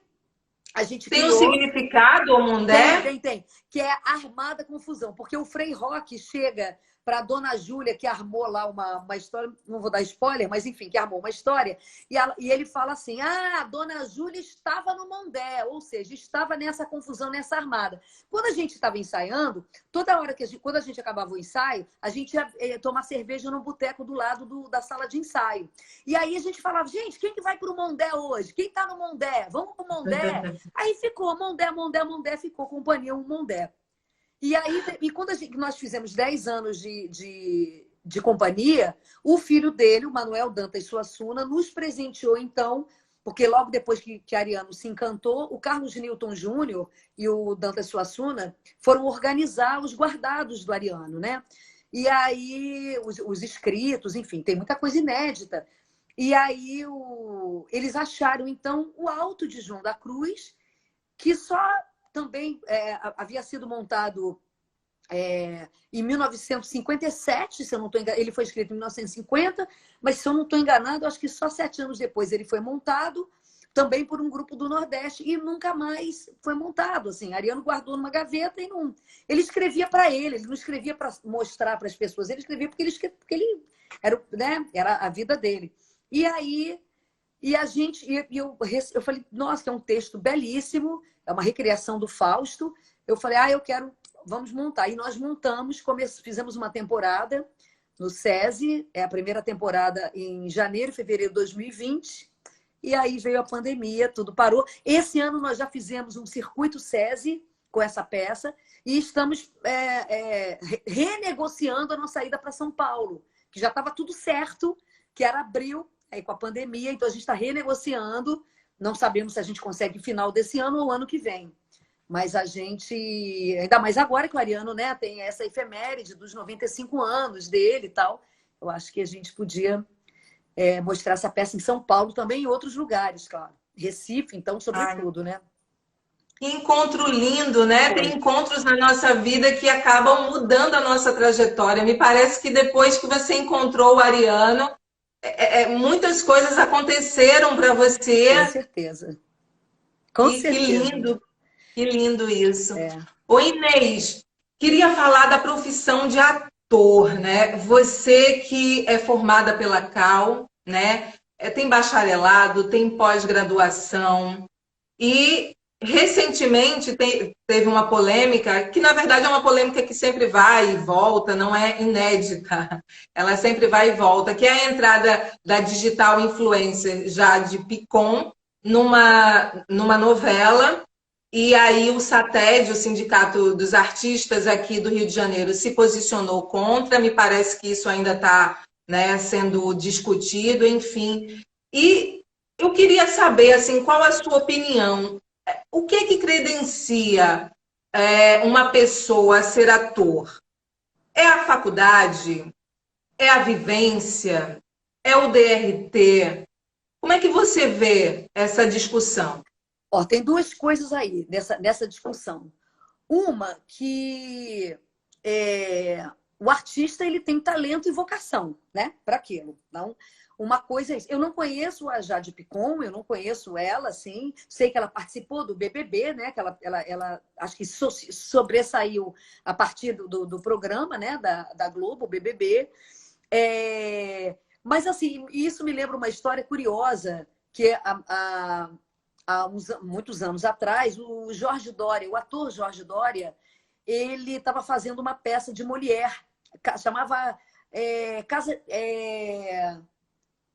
a gente tem um significado, Omondé? Tem. Que é armada confusão. Porque o Frei Roque chega para a Dona Júlia, que armou lá uma história, não vou dar spoiler, mas enfim, que armou uma história, e ele fala assim, a Dona Júlia estava no Mondé, ou seja, estava nessa confusão, nessa armada. Quando a gente estava ensaiando, toda hora quando a gente acabava o ensaio, a gente ia tomar cerveja no boteco do lado da sala de ensaio. E aí a gente falava, gente, quem que vai para o Mondé hoje? Quem está no Mondé? Vamos para o Mondé? Aí ficou Mondé, ficou companhia um Mondé. E aí, quando nós fizemos 10 anos de companhia, o filho dele, o Manuel Dantas Suassuna, nos presenteou, então, porque logo depois que Ariano se encantou, o Carlos Newton Júnior e o Dantas Suassuna foram organizar os guardados do Ariano, né? E aí, os escritos, enfim, tem muita coisa inédita. E aí, eles acharam, então, o Alto de João da Cruz, que só também havia sido montado em 1957, se eu não estou enganado. Ele foi escrito em 1950, mas se eu não estou enganado, acho que só 7 anos depois ele foi montado, também por um grupo do Nordeste, e nunca mais foi montado. Assim, Ariano guardou numa gaveta e não. Ele escrevia para ele não escrevia para mostrar para as pessoas, ele escrevia porque ele era, né, era a vida dele. E aí, eu falei, nossa, que é um texto belíssimo, é uma recriação do Fausto. Eu falei, eu quero. Vamos montar. E nós montamos, fizemos uma temporada no SESI, a primeira temporada em janeiro, fevereiro de 2020, e aí veio a pandemia, tudo parou. Esse ano nós já fizemos um circuito SESI com essa peça e estamos renegociando a nossa ida para São Paulo, que já estava tudo certo, que era abril, aí com a pandemia, então a gente está renegociando, não sabemos se a gente consegue final desse ano ou ano que vem. Mas a gente, ainda mais agora que o Ariano, né, tem essa efeméride dos 95 anos dele e tal, eu acho que a gente podia mostrar essa peça em São Paulo também e em outros lugares, claro. Recife, então, sobretudo, né? Encontro lindo, né? Tem encontros na nossa vida que acabam mudando a nossa trajetória. Me parece que depois que você encontrou o Ariano, muitas coisas aconteceram para você. Com certeza. Com certeza. Que lindo. Que lindo isso. Ô Inês, queria falar da profissão de ator, né? Você que é formada pela Cal, né? Tem bacharelado, tem pós-graduação e recentemente teve uma polêmica, que na verdade é uma polêmica que sempre vai e volta, não é inédita. Ela sempre vai e volta, que é a entrada da digital influencer Jade Picon numa novela. E aí o SATED, o Sindicato dos Artistas aqui do Rio de Janeiro, se posicionou contra. Me parece que isso ainda está, né, sendo discutido, enfim. E eu queria saber, assim, qual a sua opinião? O que credencia uma pessoa a ser ator? É a faculdade? É a vivência? É o DRT? Como é que você vê essa discussão? Tem duas coisas aí nessa discussão. Uma que o artista ele tem talento e vocação, né, para aquilo. Então, uma coisa é isso. Eu não conheço a Jade Picon, eu não conheço ela, assim. Sei que ela participou do BBB, né? Que ela acho que sobressaiu a partir do programa, né? Da Globo, o BBB. Mas assim, isso me lembra uma história curiosa que há muitos anos atrás, o Jorge Doria, o ator Jorge Doria, ele estava fazendo uma peça de Molière, chamava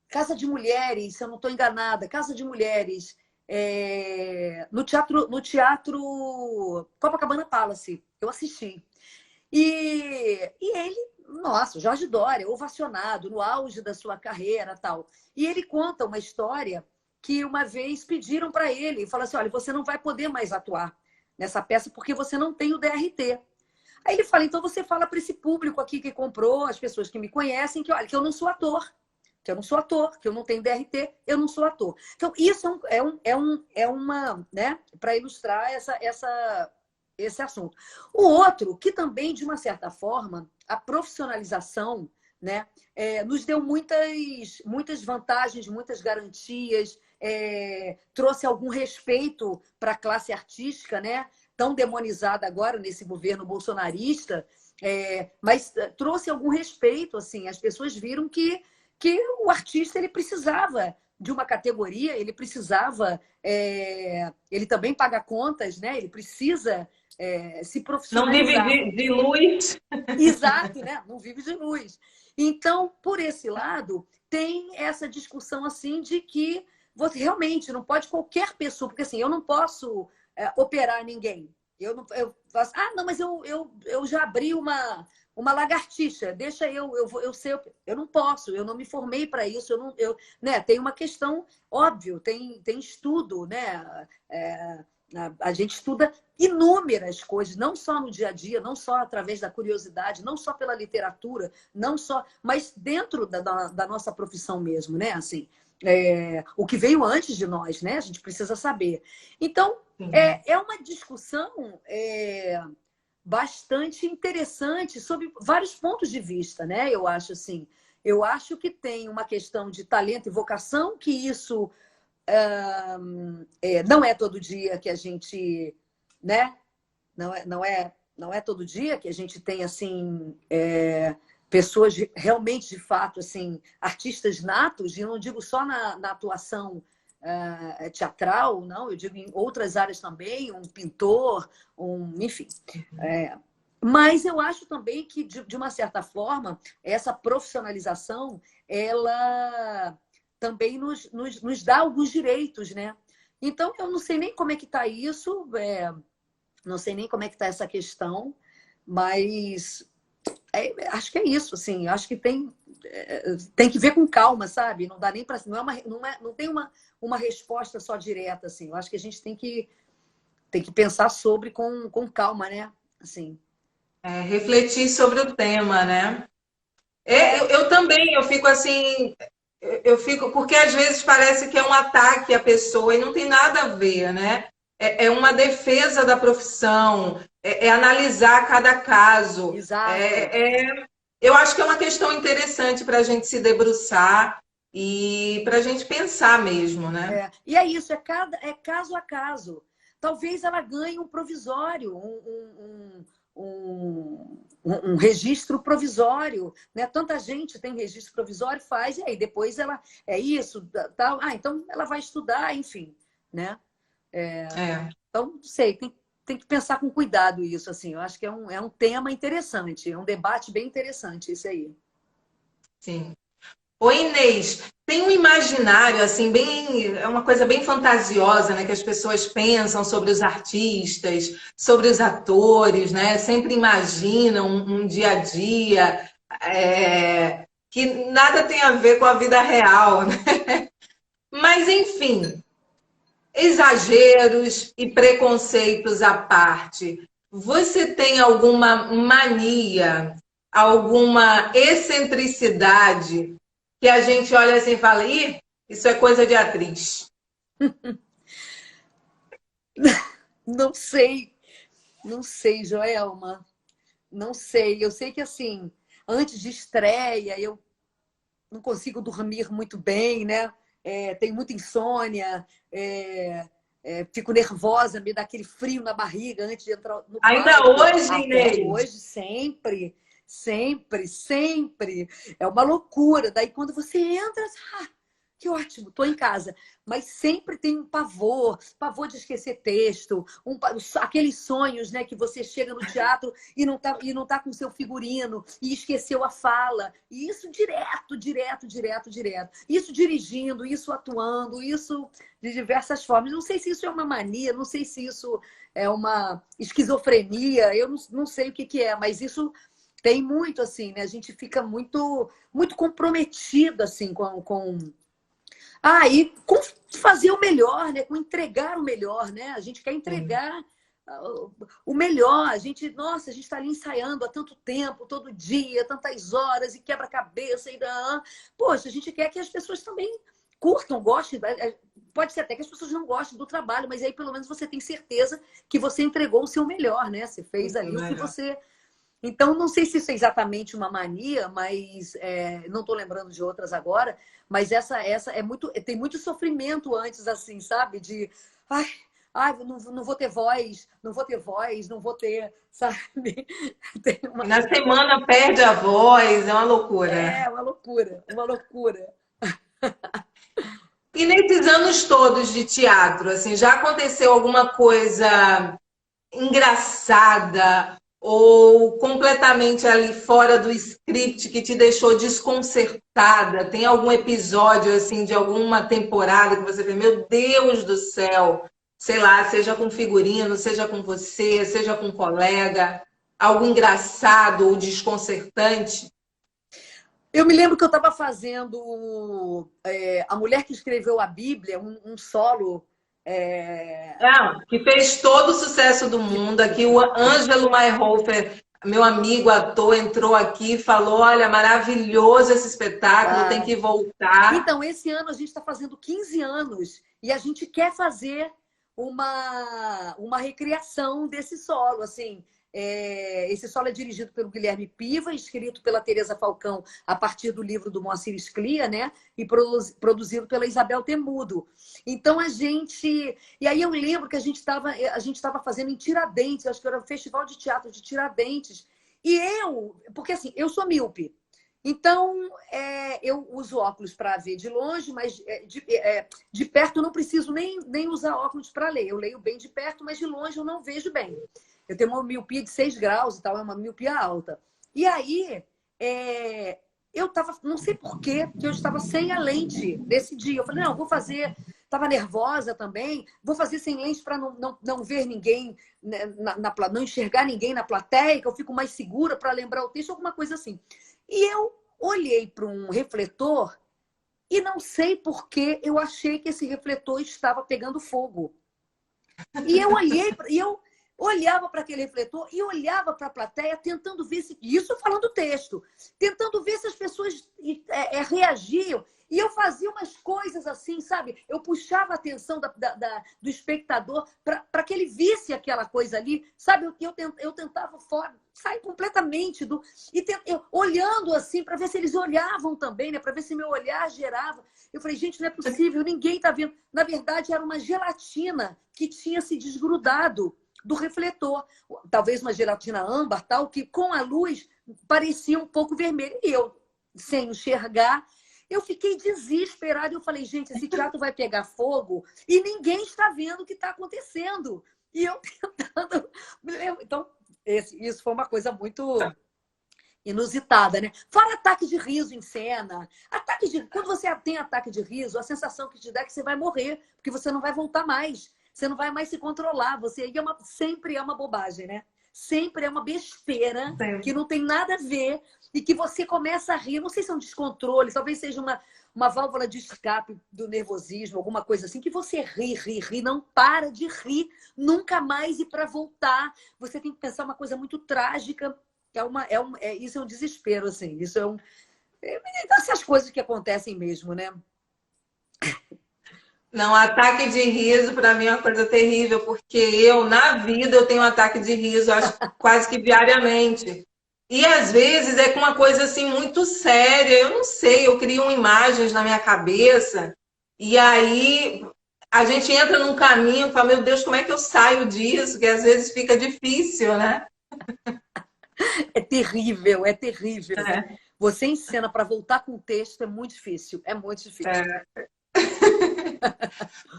Casa de Mulheres, se eu não estou enganada, Casa de Mulheres, no teatro Copacabana Palace. Eu assisti. E ele, nossa, Jorge Doria, ovacionado, no auge da sua carreira tal. E ele conta uma história que uma vez pediram para ele, e falaram assim, olha, você não vai poder mais atuar nessa peça porque você não tem o DRT. Aí ele fala, então você fala para esse público aqui que comprou, as pessoas que me conhecem, que olha, que eu não sou ator, que eu não tenho DRT, eu não sou ator. Então, isso é uma, né, para ilustrar esse assunto. O outro, que também, de uma certa forma, a profissionalização, né, nos deu muitas vantagens, muitas garantias, trouxe algum respeito para a classe artística, né, tão demonizada agora nesse governo bolsonarista, mas trouxe algum respeito, assim, as pessoas viram que o artista ele precisava de uma categoria, ele precisava, ele também paga contas, né, ele precisa se profissionalizar. Não vive de luz. Exato, né? Não vive de luz. Então, por esse lado, tem essa discussão assim de que você realmente não pode qualquer pessoa, porque assim, eu não posso operar ninguém. Eu faço, não, mas eu já abri uma lagartixa, deixa eu ser, eu não posso, eu não me formei para isso, né? Tem uma questão, óbvio, tem estudo, né? A gente estuda inúmeras coisas, não só no dia a dia, não só através da curiosidade, não só pela literatura, não só, mas dentro da nossa profissão mesmo, né? Assim, o que veio antes de nós, né? A gente precisa saber. Então, é uma discussão bastante interessante sobre vários pontos de vista, né? Eu acho assim. Eu acho que tem uma questão de talento e vocação, que isso não é todo dia que a gente, né? Não é todo dia que a gente tem assim pessoas realmente, de fato, assim, artistas natos, e eu não digo só na atuação teatral, não, eu digo em outras áreas também, um pintor, enfim. Mas eu acho também que, de uma certa forma, essa profissionalização, ela também nos dá alguns direitos, né? Então, eu não sei nem como é que está isso, não sei nem como é que está essa questão, mas acho que é isso, assim, acho que tem que ver com calma, sabe? Não dá nem para, não tem uma resposta só direta, assim. Eu acho que a gente tem que pensar sobre com calma, né? Assim. Refletir sobre o tema, né? Eu também, eu fico assim, porque às vezes parece que é um ataque à pessoa e não tem nada a ver, né? É uma defesa da profissão, analisar cada caso. Exato. Eu acho que é uma questão interessante para a gente se debruçar e para a gente pensar mesmo, né? E é isso, é caso a caso. Talvez ela ganhe um provisório, um registro provisório, né? Tanta gente tem registro provisório, faz, e aí depois ela isso, tal. Então ela vai estudar, enfim, né? Então, não sei, tem que pensar com cuidado isso, assim. Eu acho que é um tema interessante, é um debate bem interessante esse aí. Sim. Ô Inês, tem um imaginário, assim, é uma coisa bem fantasiosa, né? Que as pessoas pensam sobre os artistas, sobre os atores, né? Sempre imaginam um dia a dia que nada tem a ver com a vida real, né? Mas, enfim, exageros e preconceitos à parte, você tem alguma mania, alguma excentricidade que a gente olha assim e fala, ih, isso é coisa de atriz? Não sei, Joelma. Não sei. Eu sei que, assim, antes de estreia, eu não consigo dormir muito bem, né? Tenho muita insônia, fico nervosa, me dá aquele frio na barriga antes de entrar no quarto. Ainda hoje, Inês? Hoje, sempre. Sempre, sempre. É uma loucura. Daí, quando você entra, que ótimo, estou em casa. Mas sempre tem um pavor de esquecer texto, aqueles sonhos, né, que você chega no teatro e não tá com seu figurino e esqueceu a fala. E isso direto. Isso dirigindo, isso atuando, isso de diversas formas. Não sei se isso é uma mania, não sei se isso é uma esquizofrenia, eu não sei o que é, mas isso tem muito, assim, né? A gente fica muito, muito comprometido, assim, e com fazer o melhor, né? Com entregar o melhor, né? A gente quer entregar o melhor. A gente está ali ensaiando há tanto tempo, todo dia, tantas horas, e quebra-cabeça. Poxa, a gente quer que as pessoas também curtam, gostem. Pode ser até que as pessoas não gostem do trabalho, mas aí pelo menos você tem certeza que você entregou o seu melhor, né? Você fez ali o que você... Então, não sei se isso é exatamente uma mania, mas não estou lembrando de outras agora, mas essa tem muito sofrimento antes, assim, sabe? De não vou ter voz, não vou ter, sabe? Na semana perde a voz, é uma loucura. É uma loucura. E nesses anos todos de teatro, assim, já aconteceu alguma coisa engraçada ou completamente ali fora do script que te deixou desconcertada? Tem algum episódio, assim, de alguma temporada que você vê, meu Deus do céu, sei lá, seja com figurino, seja com você, seja com colega? algo engraçado ou desconcertante? Eu me lembro que eu estava fazendo A Mulher que Escreveu a Bíblia, um solo. Que fez todo o sucesso do mundo. Aqui o Ângelo Mayhofer, meu amigo ator, entrou aqui e falou: olha, maravilhoso esse espetáculo, tem que voltar. Então, esse ano a gente está fazendo 15 anos e a gente quer fazer uma recriação desse solo, assim. Esse solo é dirigido pelo Guilherme Piva, escrito pela Teresa Falcão a partir do livro do Moacir Sclia, né? E produzido pela Isabel Temudo. Então a gente... E aí eu lembro que a gente estava fazendo em Tiradentes, acho que era o Festival de Teatro de Tiradentes. E porque assim, eu sou míope. Então, eu uso óculos para ver de longe, mas de perto eu não preciso nem usar óculos para ler. Eu leio bem de perto, mas de longe eu não vejo bem. Eu tenho uma miopia de 6 graus e tal, é uma miopia alta. E aí, eu estava, não sei por quê, que eu estava sem a lente nesse dia. Eu falei, não, vou fazer... Estava nervosa também, vou fazer sem lente para não ver ninguém, né, não enxergar ninguém na plateia, que eu fico mais segura para lembrar o texto, alguma coisa assim. E eu olhei para um refletor e não sei por que eu achei que esse refletor estava pegando fogo. E eu olhava para aquele refletor e olhava para a plateia tentando ver se... Isso falando texto. Tentando ver se as pessoas reagiam. E eu fazia umas coisas assim, sabe? Eu puxava a atenção do espectador para que ele visse aquela coisa ali, sabe? Eu tentava sair completamente olhando assim, para ver se eles olhavam também, né? Para ver se meu olhar gerava. Eu falei, gente, não é possível, ninguém está vendo. Na verdade, era uma gelatina que tinha se desgrudado do refletor. Talvez uma gelatina âmbar, tal, que com a luz parecia um pouco vermelha. E eu, sem enxergar, eu fiquei desesperada. Eu falei, gente, esse teatro vai pegar fogo e ninguém está vendo o que está acontecendo. E eu tentando... Então, isso foi uma coisa muito inusitada, né? Fora ataque de riso em cena. Quando você tem ataque de riso, a sensação que te dá é que você vai morrer, porque você não vai voltar mais. Você não vai mais se controlar. Sempre é uma bobagem, né? Sempre é uma besteira que não tem nada a ver e que você começa a rir. Não sei se é um descontrole, talvez seja uma válvula de escape do nervosismo, alguma coisa assim, que você ri, não para de rir nunca mais. E para voltar, você tem que pensar uma coisa muito trágica. Isso é um desespero, assim. Isso essas coisas que acontecem mesmo, né? Não, ataque de riso para mim é uma coisa terrível, porque eu, na vida, eu tenho ataque de riso, acho quase que diariamente. E às vezes é com uma coisa assim muito séria, eu não sei, eu crio imagens na minha cabeça, e aí a gente entra num caminho e fala, meu Deus, como é que eu saio disso? Que às vezes fica difícil, né? É terrível, é terrível. Você em cena para voltar com o texto é muito difícil, é muito difícil.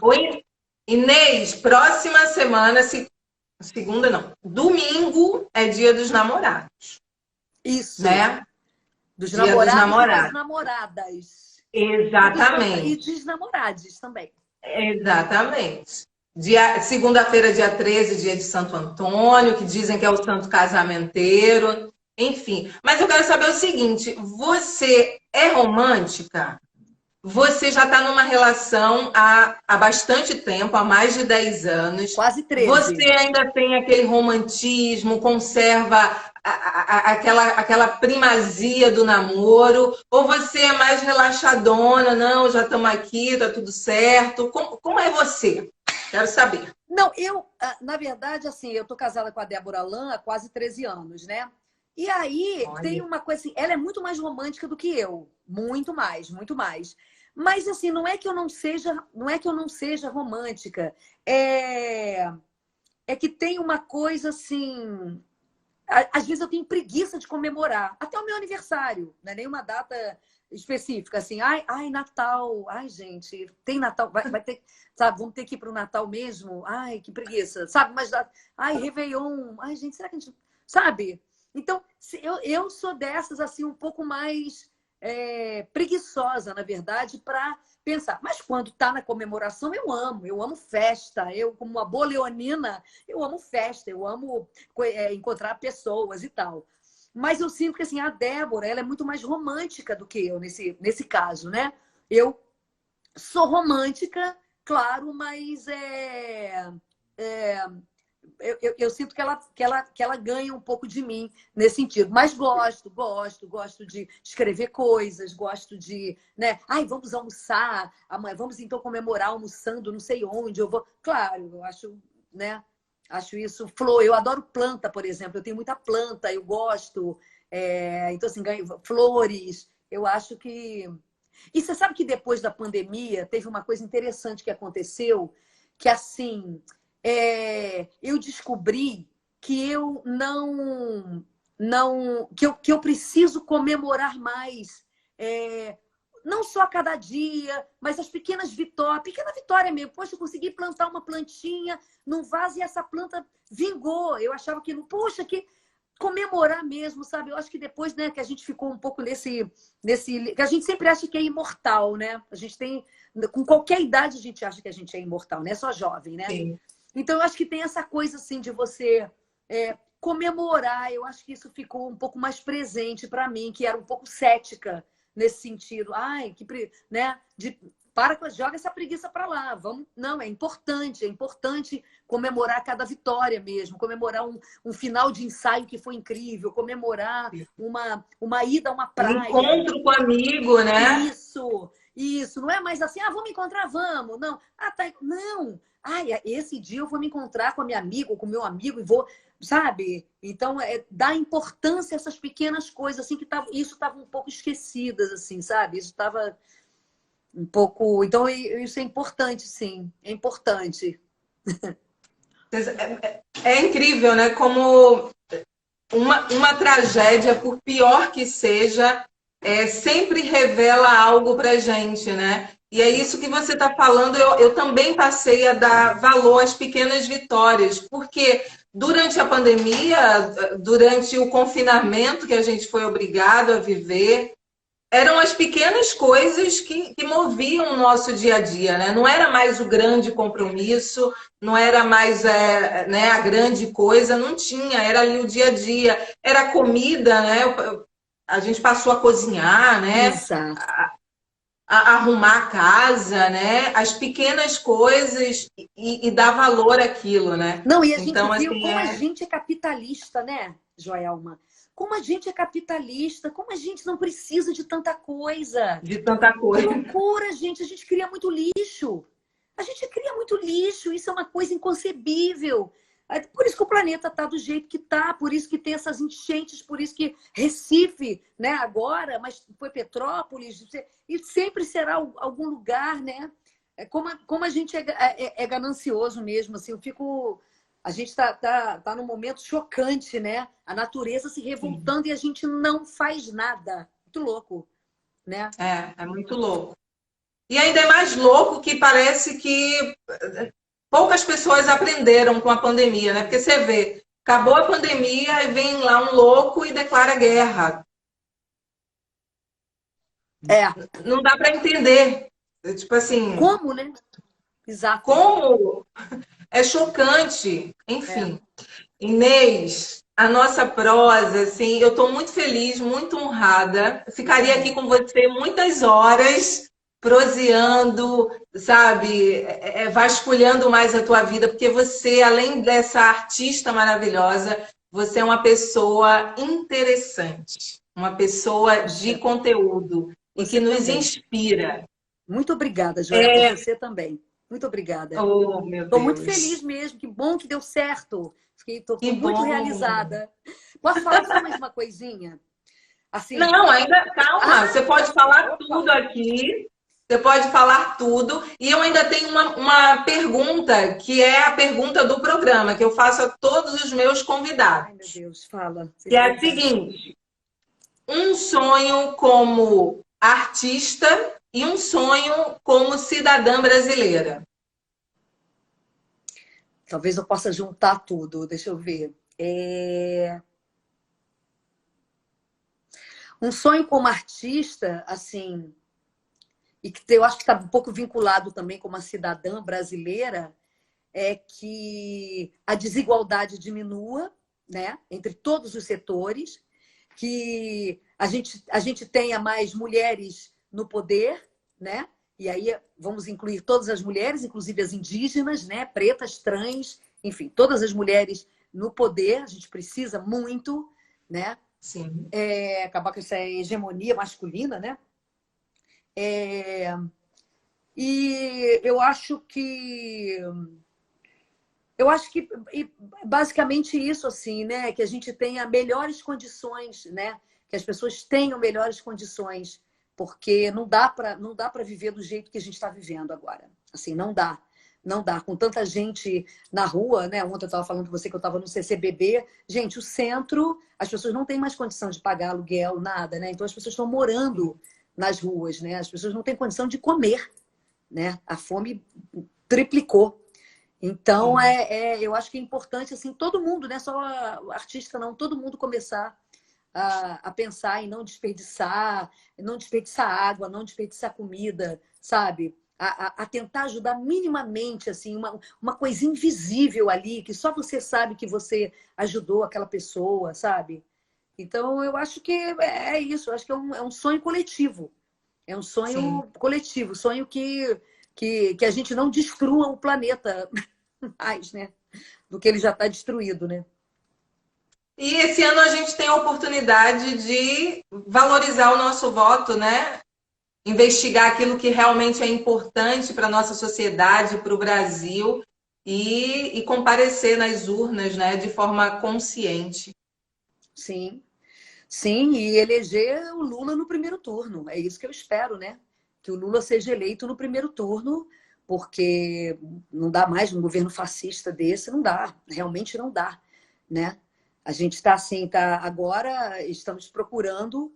Oi, Inês, próxima semana, segunda não, domingo é dia dos namorados. Isso. Né? Dos dia namorados dos namorados. e das namoradas. Exatamente. E dos namorados também. Exatamente. Segunda-feira, dia 13, dia de Santo Antônio, que dizem que é o santo casamenteiro. Enfim. Mas eu quero saber o seguinte, você é romântica? Você já está numa relação há bastante tempo, há mais de 10 anos. Quase 13. Você ainda tem aquele romantismo, conserva aquela primazia do namoro? Ou você é mais relaxadona? Não, já estamos aqui, está tudo certo. Como é você? Quero saber. Não, na verdade, assim, eu tô casada com a Débora Lan há quase 13 anos, né? E aí tem uma coisa assim, ela é muito mais romântica do que eu. Muito mais, muito mais. Mas assim, não é que eu não seja romântica. É que tem uma coisa assim. Às vezes eu tenho preguiça de comemorar. Até o meu aniversário, não é nenhuma data específica, assim, ai, Natal, ai, gente, tem Natal, vai ter, sabe, vamos ter que ir para o Natal mesmo? Ai, que preguiça, sabe? Mas, ai, Réveillon, ai, gente, será que a gente, sabe? Então, eu sou dessas, assim, um pouco mais preguiçosa, na verdade, para pensar. Mas quando está na comemoração, eu amo festa. Eu, como uma boa leonina, eu amo festa, eu amo encontrar pessoas e tal. Mas eu sinto que assim, a Débora, ela é muito mais romântica do que eu nesse caso, né? Eu sou romântica, claro, mas eu sinto que ela ganha um pouco de mim nesse sentido. Mas gosto de escrever coisas, gosto de, né? Ai, vamos almoçar, amanhã, vamos então comemorar almoçando, não sei onde eu vou. Claro, eu acho, né? Acho isso flor. Eu adoro planta, por exemplo. Eu tenho muita planta, eu gosto. Então, assim, ganho flores. Eu acho que. E você sabe que depois da pandemia teve uma coisa interessante que aconteceu, que assim eu descobri que eu que eu preciso comemorar mais. Não só cada dia, mas as pequenas vitórias, pequena vitória mesmo. Poxa, eu consegui plantar uma plantinha num vaso e essa planta vingou. Eu achava que, poxa, que comemorar mesmo, sabe? Eu acho que depois, né, que a gente ficou um pouco nesse que a gente sempre acha que é imortal, né? A gente tem, com qualquer idade a gente acha que a gente é imortal, não é só jovem, né? Sim. Então eu acho que tem essa coisa assim de você comemorar. Eu acho que isso ficou um pouco mais presente para mim, que era um pouco cética nesse sentido. Ai, né? Joga essa preguiça para lá. Vamos, não, é importante comemorar cada vitória mesmo, comemorar um final de ensaio que foi incrível, comemorar uma ida a uma Um praia. encontro com amigo, né? Isso. Não é mais assim, vamos encontrar, vamos. Não, tá. Não. Esse dia eu vou me encontrar com a minha amiga ou com o meu amigo e vou, sabe? Então, dar importância a essas pequenas coisas, assim, isso estava um pouco esquecidas, assim, sabe? Isso estava um pouco. Então, isso é importante, sim. É importante. É incrível, né? Como uma tragédia, por pior que seja, sempre revela algo pra gente, né? E é isso que você está falando. Eu também passei a dar valor às pequenas vitórias, porque durante a pandemia, durante o confinamento que a gente foi obrigado a viver, eram as pequenas coisas que moviam o nosso dia a dia, né? Não era mais o grande compromisso, não era mais né, a grande coisa, não tinha, era ali o dia a dia, era a comida, né? A gente passou a cozinhar, né? Exato. A arrumar a casa, né? As pequenas coisas e dar valor àquilo, né? Não, e a gente Então, viu assim, como a gente é capitalista, né, Joelma? Como a gente é capitalista, como a gente não precisa de tanta coisa. de tanta Que coisa. loucura, gente. A gente cria muito lixo. A gente cria muito lixo. Isso é uma coisa inconcebível. Por isso que o planeta está do jeito que está, por isso que tem essas enchentes, por isso que Recife, né, agora, mas foi Petrópolis, e sempre será algum lugar, né? Como a gente é ganancioso mesmo, assim, a gente tá num momento chocante, né? A natureza se revoltando e a gente não faz nada. Muito louco, né? É muito louco. E ainda é mais louco que parece que poucas pessoas aprenderam com a pandemia, né? Porque você vê, acabou a pandemia e vem lá um louco e declara guerra. Não dá para entender. Tipo assim, Como, né? Exato. como é chocante. Enfim, Inês, a nossa prosa, assim, eu estou muito feliz, muito honrada. Eu ficaria aqui com você muitas horas, proseando, sabe, vasculhando mais a tua vida, porque você, além dessa artista maravilhosa, você é uma pessoa interessante, uma pessoa de conteúdo e que Você nos também. inspira. Muito obrigada, Joel. Você também. Muito obrigada. Oh, meu Estou muito feliz Deus. mesmo. Que bom que deu certo. Estou Que muito bom. realizada. Posso falar só mais uma coisinha? Assim. Não, ainda calma. Você pode falar Opa. tudo aqui. Você pode falar tudo. E eu ainda tenho uma pergunta, que é a pergunta do programa, que eu faço a todos os meus convidados. Ai, meu Deus, fala. Que é a seguinte: um sonho como artista e um sonho como cidadã brasileira. Talvez eu possa juntar tudo. Deixa eu ver. Um sonho como artista, assim, e que eu acho que está um pouco vinculado também com uma cidadã brasileira, é que a desigualdade diminua, né, entre todos os setores, que a gente tenha mais mulheres no poder, né? E aí vamos incluir todas as mulheres, inclusive as indígenas, né? Pretas, trans, enfim, todas as mulheres no poder, a gente precisa muito, né? Sim. Acabar com essa hegemonia masculina, né? E eu acho que basicamente isso, assim, né? Que a gente tenha melhores condições, né? Que as pessoas tenham melhores condições, porque não dá para viver do jeito que a gente está vivendo agora. Assim, não dá. Não dá. Com tanta gente na rua, né? Ontem eu estava falando com você que eu estava no CCBB. Gente, o centro, as pessoas não têm mais condição de pagar aluguel, nada, né? Então as pessoas estão morando nas ruas, né? As pessoas não têm condição de comer, né? A fome triplicou. Então, eu acho que é importante, assim, todo mundo, né? Só artista não, todo mundo começar a pensar em não desperdiçar água, não desperdiçar comida, sabe? A tentar ajudar minimamente, assim, uma coisa invisível ali, que só você sabe que você ajudou aquela pessoa, sabe? Então, eu acho que é isso, eu acho que é um sonho coletivo. É um Sim. sonho coletivo, sonho que a gente não destrua o planeta mais, né? Do que ele já está destruído, né? E esse ano a gente tem a oportunidade de valorizar o nosso voto, né? Investigar aquilo que realmente é importante para a nossa sociedade, para o Brasil, e comparecer nas urnas, né, de forma consciente. Sim, sim, e eleger o Lula no primeiro turno. É isso que eu espero, né? Que o Lula seja eleito no primeiro turno, porque não dá mais um governo fascista desse, não dá, realmente não dá, né? A gente está assim, agora estamos procurando,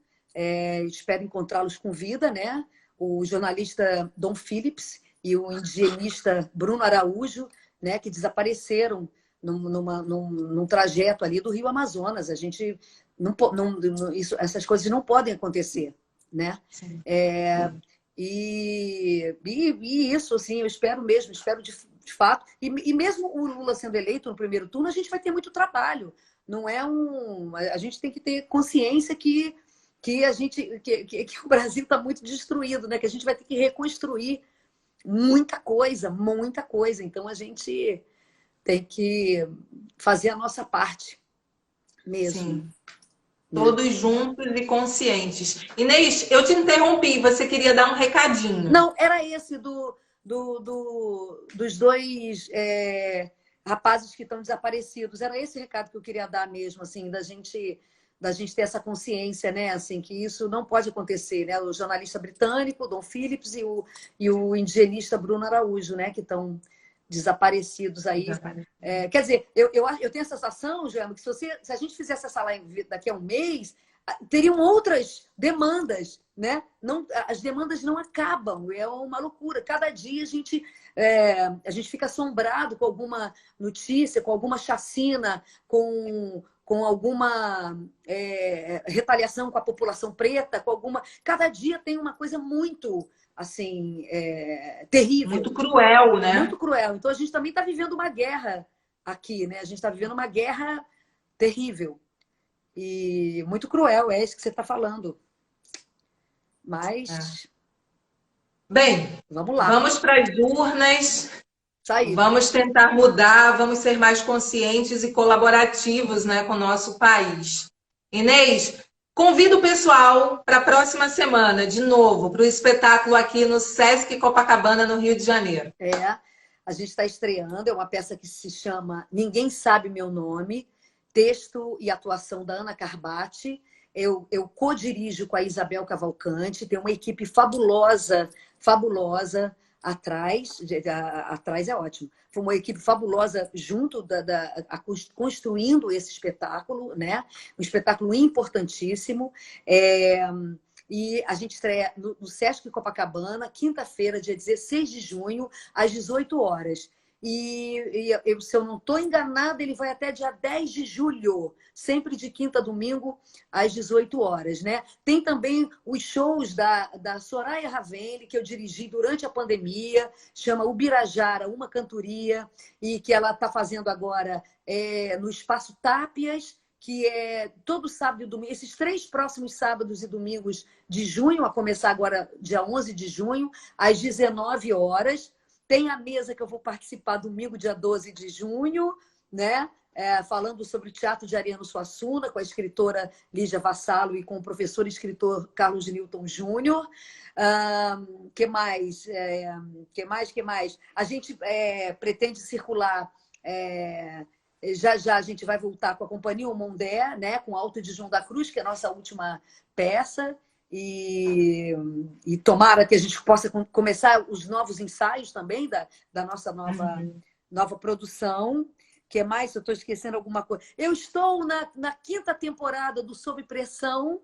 espero encontrá-los com vida, né? O jornalista Dom Phillips e o indigenista Bruno Araújo, né? Que desapareceram num trajeto ali do Rio Amazonas. A gente essas coisas não podem acontecer, né? Sim. E isso, assim, eu espero mesmo, espero de fato. E mesmo o Lula sendo eleito no primeiro turno, a gente vai ter muito trabalho. Não é a gente tem que ter consciência que o Brasil está muito destruído, né? Que a gente vai ter que reconstruir muita coisa, muita coisa. Então a gente tem que fazer a nossa parte mesmo. Sim. Todos juntos e conscientes. Inês, eu te interrompi, você queria dar um recadinho. Não, era esse dos dois rapazes que estão desaparecidos. Era esse recado que eu queria dar mesmo, assim, da gente ter essa consciência, né? Assim, que isso não pode acontecer, né? O jornalista britânico, Dom Phillips, e o indigenista Bruno Araújo, né? Que estão desaparecidos aí. Quer dizer, eu tenho a sensação, Joana, que se a gente fizesse essa live daqui a um mês, teriam outras demandas, né? Não, as demandas não acabam, é uma loucura. Cada dia a gente fica assombrado com alguma notícia, com alguma chacina, com alguma retaliação com a população preta, cada dia tem uma coisa muito assim terrível, muito cruel, né? Muito cruel. Então a gente também está vivendo uma guerra aqui, né? A gente está vivendo uma guerra terrível e muito cruel, é isso que você está falando. Mas bem, vamos lá. Vamos para as urnas. Sair. Vamos tentar mudar, vamos ser mais conscientes e colaborativos, né, com o nosso país. Inês, convido o pessoal para a próxima semana, de novo, para o espetáculo aqui no Sesc Copacabana, no Rio de Janeiro. A gente está estreando, é uma peça que se chama Ninguém Sabe Meu Nome, texto e atuação da Ana Carbatti. Eu co-dirijo com a Isabel Cavalcante, tem uma equipe fabulosa atrás é ótimo. Foi uma equipe fabulosa junto construindo esse espetáculo, né? Um espetáculo importantíssimo. E a gente estreia no Sesc Copacabana, quinta-feira, dia 16 de junho, às 18 horas. Se eu não estou enganada, ele vai até dia 10 de julho, sempre de quinta a domingo, às 18 horas, né? Tem também os shows da Soraya Ravelli, que eu dirigi durante a pandemia, chama Ubirajara, uma cantoria, e que ela está fazendo agora no Espaço Tápias, que é todo sábado e domingo, esses 3 próximos sábados e domingos de junho, a começar agora dia 11 de junho, às 19 horas. Tem a mesa que eu vou participar domingo, dia 12 de junho, né? Falando sobre o teatro de Ariano Suassuna, com a escritora Lígia Vassalo e com o professor e escritor Carlos Newton Júnior. Que mais? Que mais? A gente pretende circular... Já já a gente vai voltar com a Companhia Mondé, né? Com Alto de João da Cruz, que é a nossa última peça. E tomara que a gente possa começar os novos ensaios também da nossa nova produção. Que mais? Eu estou esquecendo alguma coisa. Eu estou na 5ª temporada do Sob Pressão,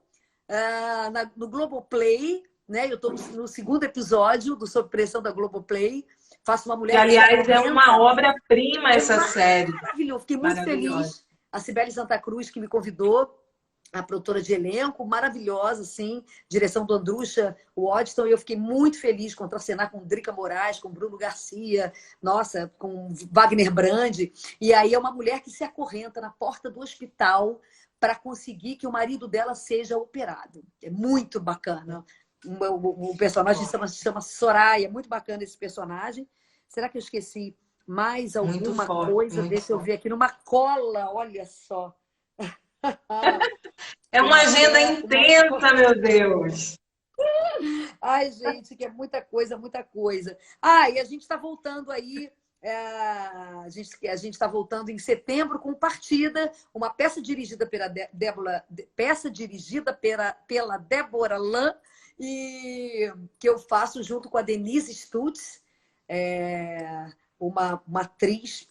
no Globoplay, né? Eu estou no 2º episódio do Sob Pressão da Globoplay. Faço uma mulher... Que, aliás, é uma obra-prima essa série. Maravilhoso. Fiquei muito feliz. A Cibele Santa Cruz, que me convidou, a produtora de elenco, maravilhosa, sim. Direção do Andrucha, o Odston, e eu fiquei muito feliz contracenar com Drica Moraes, com Bruno Garcia, nossa, com Wagner Brandi. E aí é uma mulher que se acorrenta na porta do hospital para conseguir que o marido dela seja operado. É muito bacana. O personagem se chama Soraya, muito bacana esse personagem. Será que eu esqueci mais alguma coisa? Deixa eu ver aqui, numa cola, olha só. É uma agenda intensa, meu Deus. Ai, gente, que é muita coisa, muita coisa. E a gente está voltando aí, a gente está voltando em setembro com Partida, uma peça dirigida pela Débora Lan, e que eu faço junto com a Denise Stutz, uma atriz,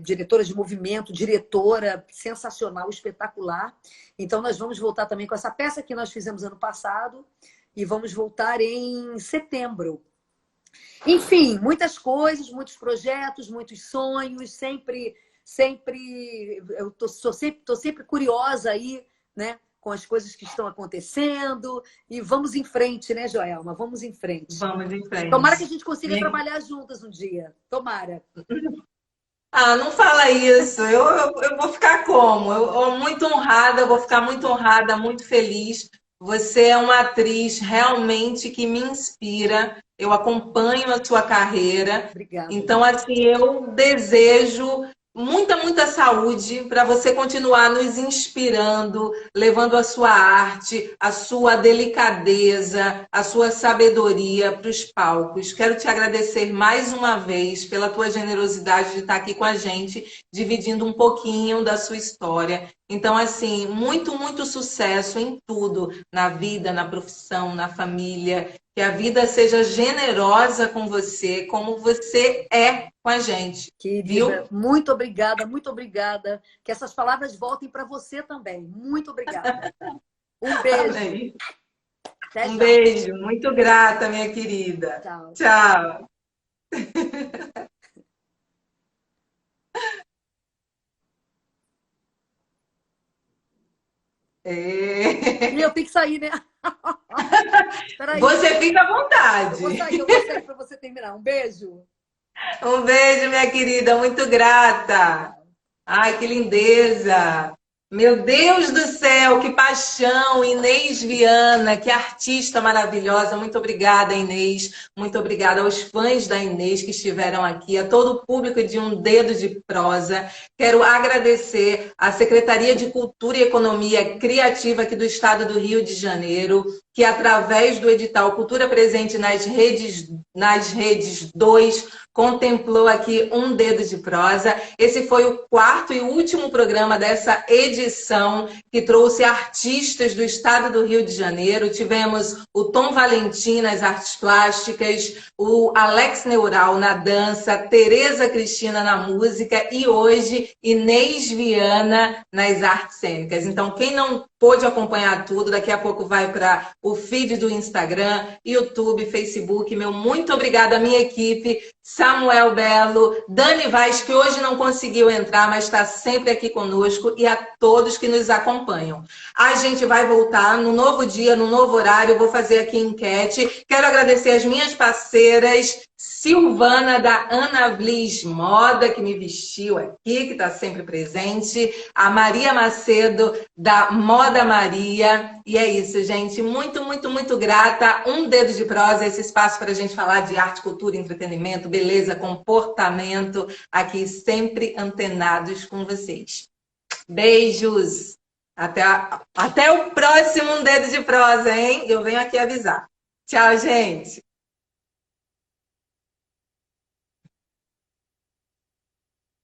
diretora de movimento, diretora sensacional, espetacular. Então, nós vamos voltar também com essa peça que nós fizemos ano passado e vamos voltar em setembro. Enfim, muitas coisas, muitos projetos, muitos sonhos, eu tô sempre curiosa aí, né, com as coisas que estão acontecendo. E vamos em frente, né, Joelma? Vamos em frente. Vamos em frente. Tomara que a gente consiga trabalhar juntas um dia. Tomara. Não fala isso. Eu vou ficar como? Eu muito honrada, vou ficar muito honrada, muito feliz. Você é uma atriz realmente que me inspira. Eu acompanho a sua carreira. Obrigada. Então, assim, eu desejo muita saúde para você continuar nos inspirando, levando a sua arte, a sua delicadeza, a sua sabedoria para os palcos. Quero te agradecer mais uma vez pela tua generosidade de estar aqui com a gente, dividindo um pouquinho da sua história. Então, assim, muito sucesso em tudo, na vida, na profissão, na família. Que a vida seja generosa com você, como você é com a gente. Querida, muito obrigada, muito obrigada. Que essas palavras voltem para você também. Muito obrigada. Um beijo. Um beijo. Muito grata, minha querida. Tchau. Tchau. E eu tenho que sair, né? Você fica à vontade. Eu vou sair para você terminar. Um beijo. Um beijo, minha querida. Muito grata. Ai, que lindeza. Meu Deus do céu, que paixão. Inês Viana, que artista maravilhosa. Muito obrigada, Inês. Muito obrigada aos fãs da Inês que estiveram aqui, a todo o público de Um Dedo de Prosa. Quero agradecer à Secretaria de Cultura e Economia Criativa aqui do Estado do Rio de Janeiro, que através do edital Cultura Presente nas redes 2, contemplou aqui Um Dedo de Prosa. Esse foi o 4º e último programa dessa edição, que trouxe artistas do Estado do Rio de Janeiro. Tivemos o Tom Valentim nas artes plásticas, o Alex Neural na dança, Tereza Cristina na música e hoje Inês Viana nas artes cênicas. Então, quem não pôde acompanhar tudo, daqui a pouco vai para o feed do Instagram, YouTube, Facebook. Meu muito obrigada à minha equipe, Samuel Belo, Dani Vaz, que hoje não conseguiu entrar, mas está sempre aqui conosco, e a todos que nos acompanham. A gente vai voltar no novo dia, no novo horário, vou fazer aqui enquete. Quero agradecer as minhas parceiras, Silvana, da Ana Vlis Moda, que me vestiu aqui, que está sempre presente, a Maria Macedo, da Moda Maria. E é isso, gente. Muito, muito, muito grata. Um dedo de prosa, esse espaço para a gente falar de arte, cultura, entretenimento, beleza, comportamento, aqui sempre antenados com vocês. Beijos! Até o próximo Um Dedo de Prosa, hein? Eu venho aqui avisar. Tchau, gente!